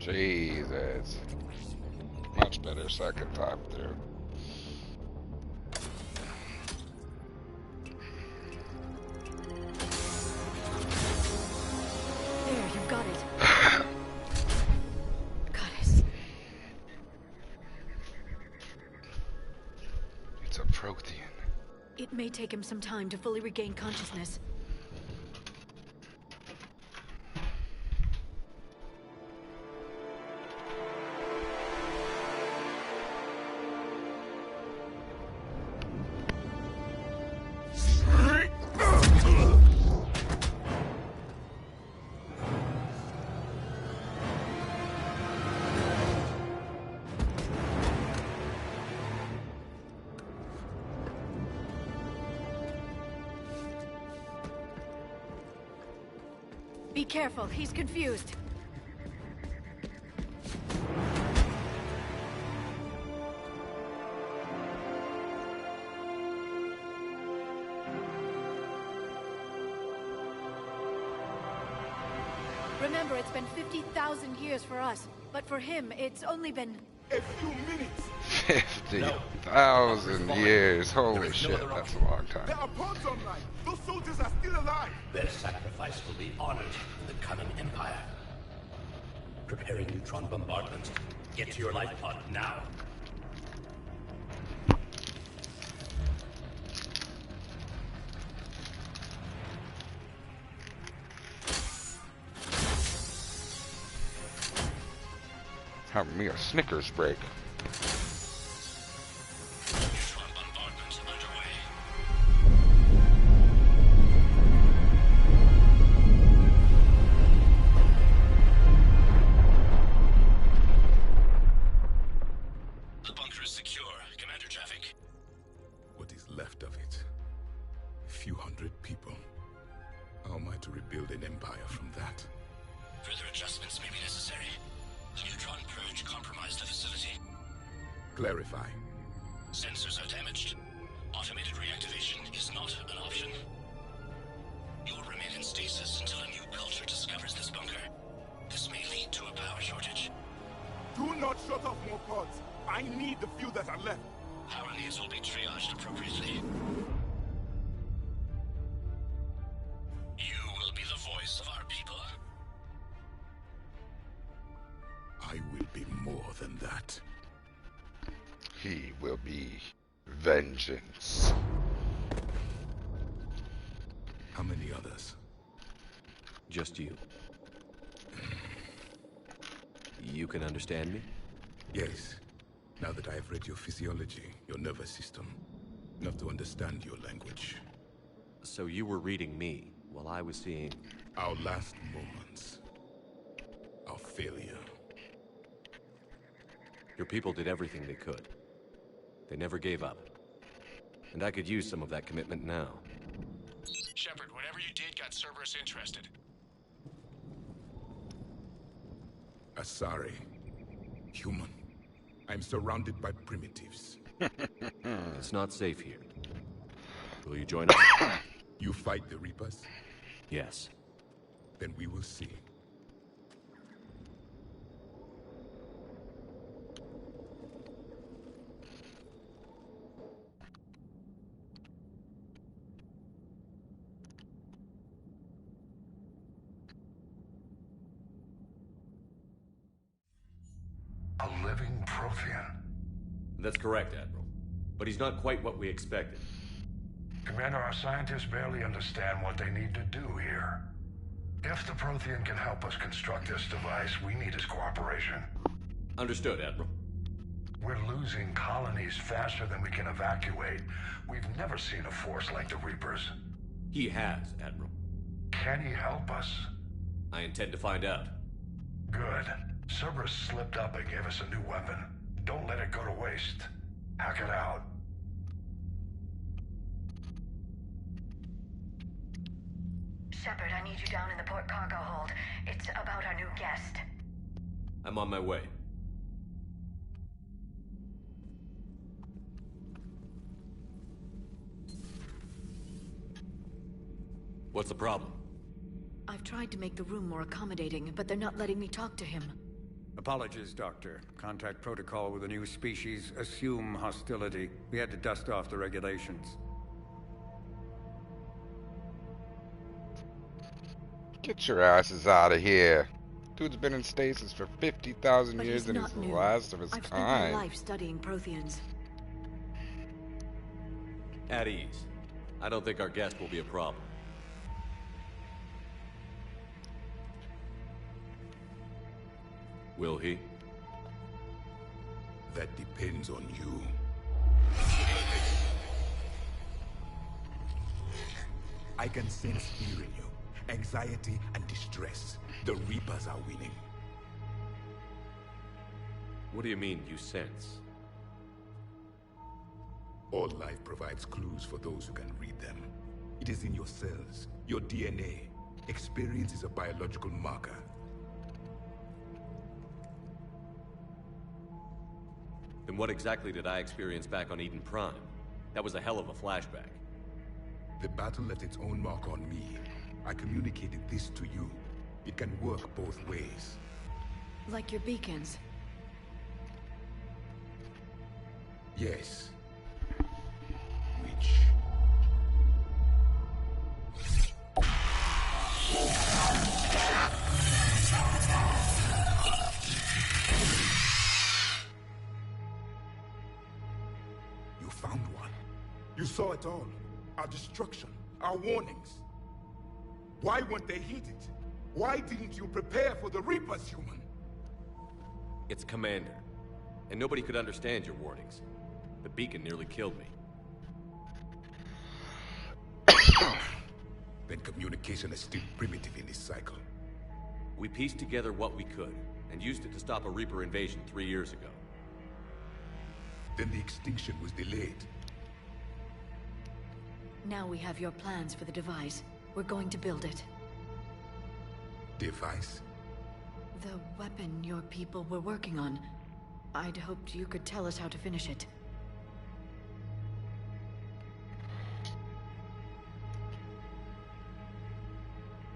Jesus. Much better second time through. Prothean. It may take him some time to fully regain consciousness. Be careful, he's confused. Remember, it's been 50,000 years for us, but for him, it's only been... A few minutes! 50,000 years. Holy shit, that's a long time. There are pods online! Those soldiers are still alive! Their sacrifice will be honored in the coming Empire. Preparing neutron bombardment. Get to your life pod now. Have me a Snickers break. Neutron bombardment underway. The bunker is secure. Commander traffic. What is left of it? A few hundred people. How am I to rebuild an empire from that? Further adjustments may be necessary. The neutron purge compromised the facility. Clarify. Sensors are damaged. Automated reactivation is not an option. You will remain in stasis until a new culture discovers this bunker. This may lead to a power shortage. Do not shut off more pods. I need the few that are left. Power needs will be triaged appropriately. You will be the voice of our people. I will be more than that. He will be vengeance. How many others? Just you. You can understand me? Yes. Now that I have read your physiology, your nervous system, enough to understand your language. So you were reading me while I was seeing... Our last moments. Our failure. Your people did everything they could. They never gave up. And I could use some of that commitment now. Shepard, whatever you did got Cerberus interested. Asari. Human. I'm surrounded by primitives. It's not safe here. Will you join us? You fight the Reapers? Yes. Then we will see. A living Prothean. That's correct, Admiral. But he's not quite what we expected. Commander, our scientists barely understand what they need to do here. If the Prothean can help us construct this device, we need his cooperation. Understood, Admiral. We're losing colonies faster than we can evacuate. We've never seen a force like the Reapers. He has, Admiral. Can he help us? I intend to find out. Good. Cerberus slipped up and gave us a new weapon. Don't let it go to waste. Hack it out. Shepard, I need you down in the port cargo hold. It's about our new guest. I'm on my way. What's the problem? I've tried to make the room more accommodating, but they're not letting me talk to him. Apologies, Doctor. Contact protocol with a new species. Assume hostility. We had to dust off the regulations. Get your asses out of here. Dude's been in stasis for 50,000 But years and he's the new. last of his I've spent kind. my life studying Protheans. At ease. I don't think our guest will be a problem. Will he? That depends on you. I can sense fear in you. Anxiety and distress. The Reapers are winning. What do you mean, you sense? All life provides clues for those who can read them. It is in your cells, your DNA. Experience is a biological marker. Then what exactly did I experience back on Eden Prime? That was a hell of a flashback. The battle left its own mark on me. I communicated this to you. It can work both ways. Like your beacons? Yes. Which... You found one. You saw it all. Our destruction. Our warnings. Why weren't they heeded? Why didn't you prepare for the Reapers, human? It's Commander. And nobody could understand your warnings. The beacon nearly killed me. Then communication is still primitive in this cycle. We pieced together what we could, and used it to stop a Reaper invasion 3 years ago. Then the extinction was delayed. Now we have your plans for the device. We're going to build it. Device? The weapon your people were working on. I'd hoped you could tell us how to finish it.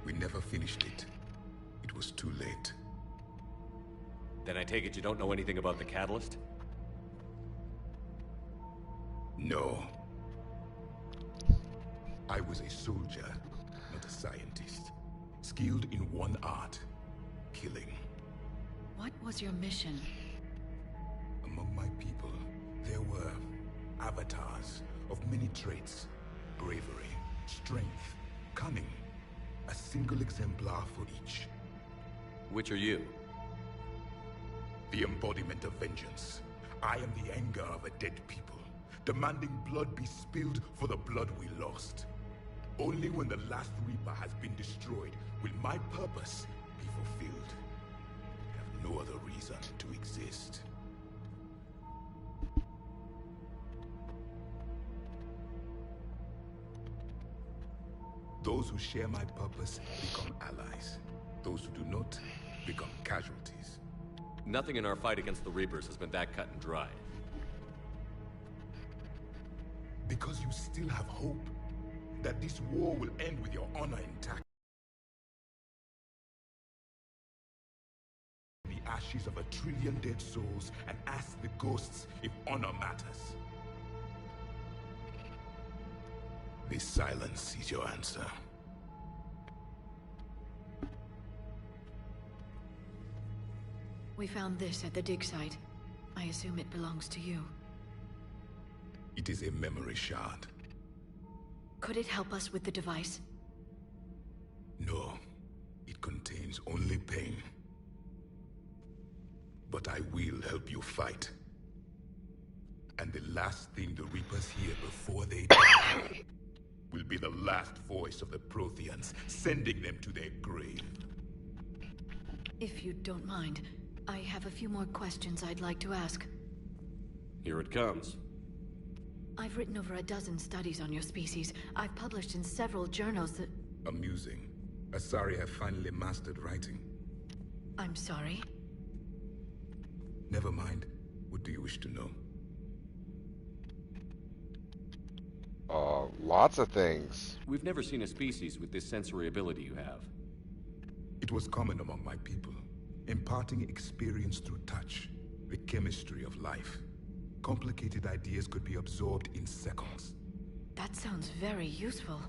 We never finished it. It was too late. Then I take it you don't know anything about the catalyst? No. I was a soldier, not a scientist. Skilled in one art: killing. What was your mission? Among my people, there were avatars of many traits. Bravery, strength, cunning. A single exemplar for each. Which are you? The embodiment of vengeance. I am the anger of a dead people, demanding blood be spilled for the blood we lost. Only when the last Reaper has been destroyed will my purpose be fulfilled. I have no other reason to exist. Those who share my purpose become allies. Those who do not become casualties. Nothing in our fight against the Reapers has been that cut and dried. Because you still have hope that this war will end with your honor intact. The ashes of 1 trillion dead souls and ask the ghosts if honor matters. This silence is your answer. We found this at the dig site. I assume it belongs to you. It is a memory shard. Could it help us with the device? No. It contains only pain. But I will help you fight. And the last thing the Reapers hear before they die will be the last voice of the Protheans, sending them to their grave. If you don't mind, I have a few more questions I'd like to ask. Here it comes. I've written over a dozen studies on your species. I've published in several journals that... Amusing. Asari have finally mastered writing. I'm sorry? Never mind. What do you wish to know? Lots of things. We've never seen a species with this sensory ability you have. It was common among my people, imparting experience through touch, the chemistry of life. Complicated ideas could be absorbed in seconds. That sounds very useful.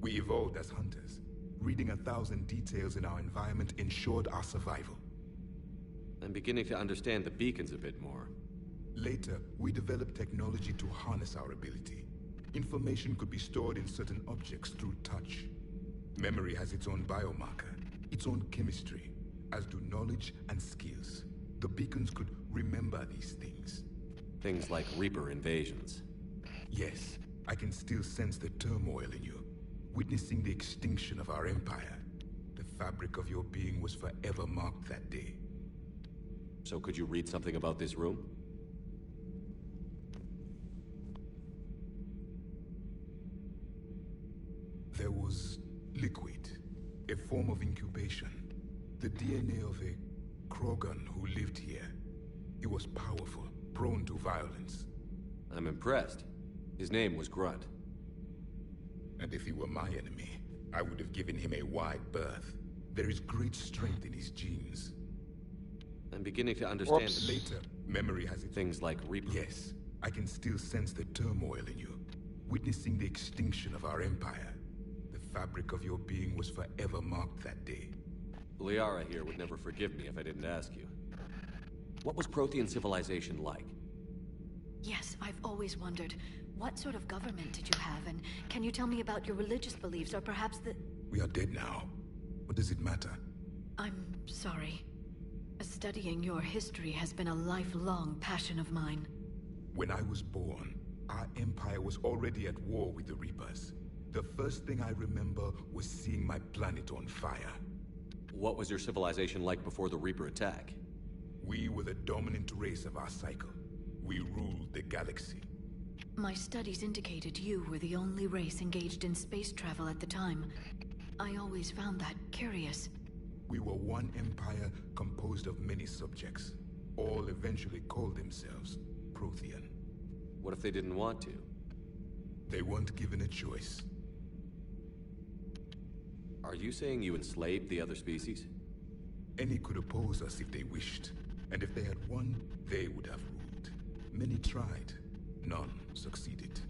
We evolved as hunters. Reading 1,000 details in our environment ensured our survival. I'm beginning to understand the beacons a bit more. Later, we developed technology to harness our ability. Information could be stored in certain objects through touch. Memory has its own biomarker, its own chemistry, as do knowledge and skills. The beacons could remember these things. Things like Reaper invasions. Yes, I can still sense the turmoil in you, witnessing the extinction of our empire. The fabric of your being was forever marked that day. So could you read something about this room? There was liquid, a form of incubation. The DNA of a Krogan who lived here. He was powerful, prone to violence. I'm impressed. His name was Grunt. And if he were my enemy, I would have given him a wide berth. There is great strength in his genes. I'm beginning to understand. Whoops. Later, memory has its things like Reaper. Yes, I can still sense the turmoil in you, witnessing the extinction of our empire. The fabric of your being was forever marked that day. Liara here would never forgive me if I didn't ask you. What was Prothean civilization like? Yes, I've always wondered. What sort of government did you have, and can you tell me about your religious beliefs, or perhaps the... We are dead now. What does it matter? I'm sorry. Studying your history has been a lifelong passion of mine. When I was born, our empire was already at war with the Reapers. The first thing I remember was seeing my planet on fire. What was your civilization like before the Reaper attack? We were the dominant race of our cycle. We ruled the galaxy. My studies indicated you were the only race engaged in space travel at the time. I always found that curious. We were one empire composed of many subjects. All eventually called themselves Prothean. What if they didn't want to? They weren't given a choice. Are you saying you enslaved the other species? Any could oppose us if they wished. And if they had won, they would have ruled. Many tried. None succeeded.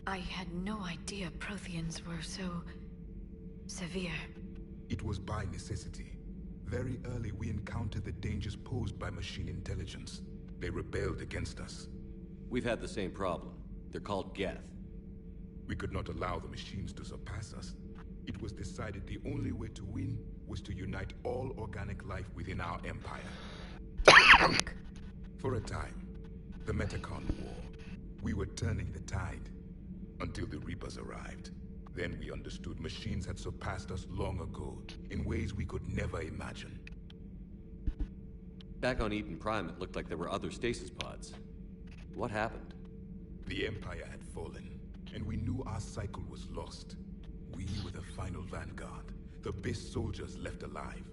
I had no idea Protheans were so... severe. It was by necessity. Very early we encountered the dangers posed by machine intelligence. They rebelled against us. We've had the same problem. They're called Geth. We could not allow the machines to surpass us. It was decided the only way to win was to unite all organic life within our empire. For a time, the Metacon War, we were turning the tide, until the Reapers arrived. Then we understood machines had surpassed us long ago, in ways we could never imagine. Back on Eden Prime, it looked like there were other stasis pods. What happened? The Empire had fallen, and we knew our cycle was lost. We were the final vanguard, the best soldiers left alive.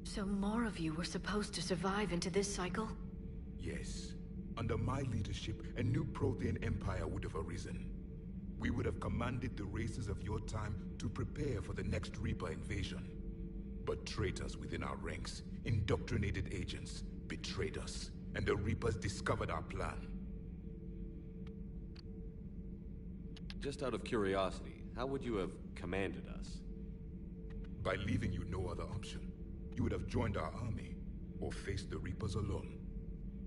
So more of you were supposed to survive into this cycle? Yes. Under my leadership, a new Prothean empire would have arisen. We would have commanded the races of your time to prepare for the next Reaper invasion. But traitors within our ranks, indoctrinated agents, betrayed us, and the Reapers discovered our plan. Just out of curiosity, how would you have commanded us? By leaving you no other option. You would have joined our army, or faced the Reapers alone.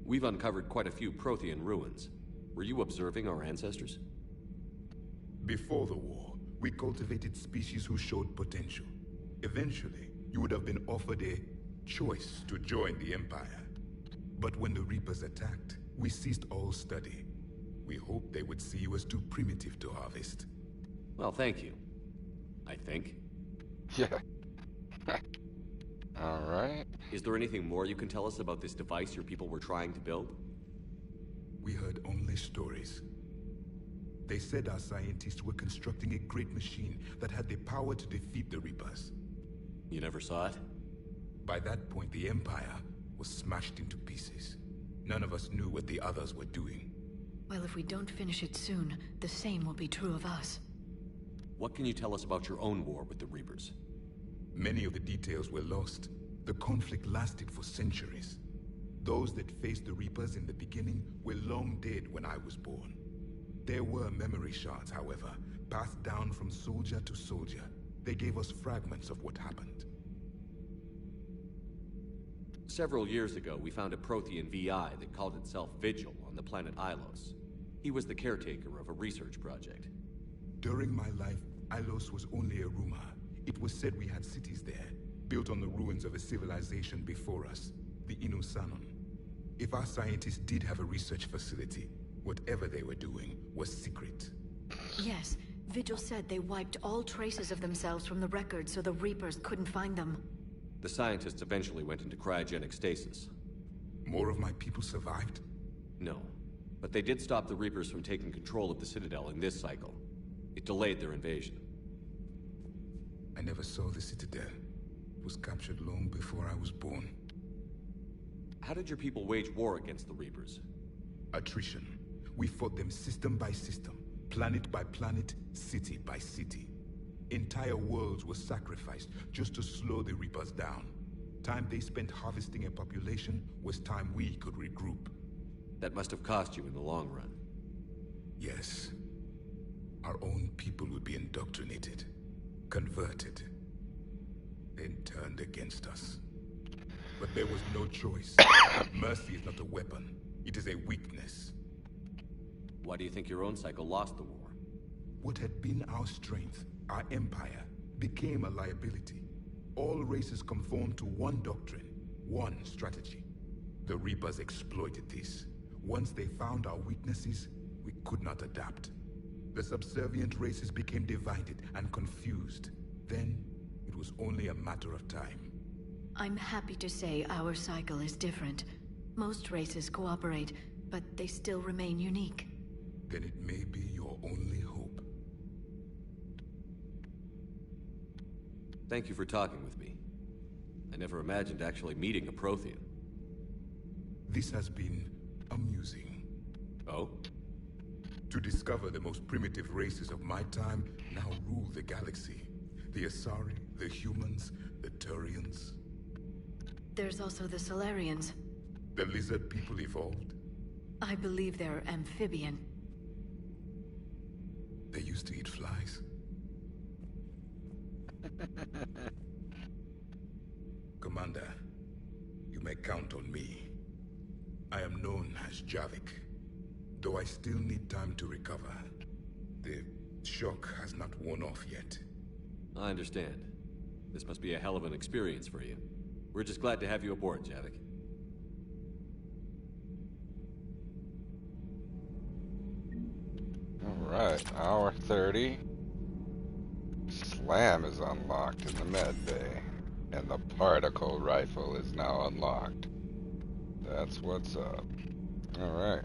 We've uncovered quite a few Prothean ruins. Were you observing our ancestors? Before the war, we cultivated species who showed potential. Eventually, you would have been offered a choice to join the Empire. But when the Reapers attacked, we ceased all study. We hoped they would see you as too primitive to harvest. Well, thank you. I think. Yeah. All right. Is there anything more you can tell us about this device your people were trying to build? We heard only stories. They said our scientists were constructing a great machine that had the power to defeat the Reapers. You never saw it? By that point, the Empire was smashed into pieces. None of us knew what the others were doing. Well, if we don't finish it soon, the same will be true of us. What can you tell us about your own war with the Reapers? Many of the details were lost. The conflict lasted for centuries. Those that faced the Reapers in the beginning were long dead when I was born. There were memory shards, however, passed down from soldier to soldier. They gave us fragments of what happened. Several years ago, we found a Prothean VI that called itself Vigil on the planet Ilos. He was the caretaker of a research project. During my life, Ilos was only a rumor. It was said we had cities there, built on the ruins of a civilization before us, the Inusanon. If our scientists did have a research facility, whatever they were doing was secret. Yes, Vigil said they wiped all traces of themselves from the records so the Reapers couldn't find them. The scientists eventually went into cryogenic stasis. More of my people survived? No, but they did stop the Reapers from taking control of the Citadel in this cycle. It delayed their invasion. I never saw the Citadel. It was captured long before I was born. How did your people wage war against the Reapers? Attrition. We fought them system by system, planet by planet, city by city. Entire worlds were sacrificed just to slow the Reapers down. Time they spent harvesting a population was time we could regroup. That must have cost you in the long run. Yes. Our own people would be indoctrinated, converted, then turned against us. But there was no choice. Mercy is not a weapon. It is a weakness. Why do you think your own cycle lost the war? What had been our strength, our empire, became a liability. All races conformed to one doctrine, one strategy. The Reapers exploited this. Once they found our weaknesses, we could not adapt. The subservient races became divided and confused. Then, it was only a matter of time. I'm happy to say our cycle is different. Most races cooperate, but they still remain unique. Then it may be your only hope. Thank you for talking with me. I never imagined actually meeting a Prothean. This has been amusing. Oh? To discover the most primitive races of my time now rule the galaxy. The Asari, the humans, the Turians. There's also the Solarians. The lizard people evolved. I believe they're amphibian. They used to eat flies. Commander, you may count on me. I am known as Javik, though I still need time to recover. The shock has not worn off yet. I understand. This must be a hell of an experience for you. We're just glad to have you aboard, Javik. Alright, hour 30. Slam is unlocked in the med bay. And the particle rifle is now unlocked. That's what's up. Alright.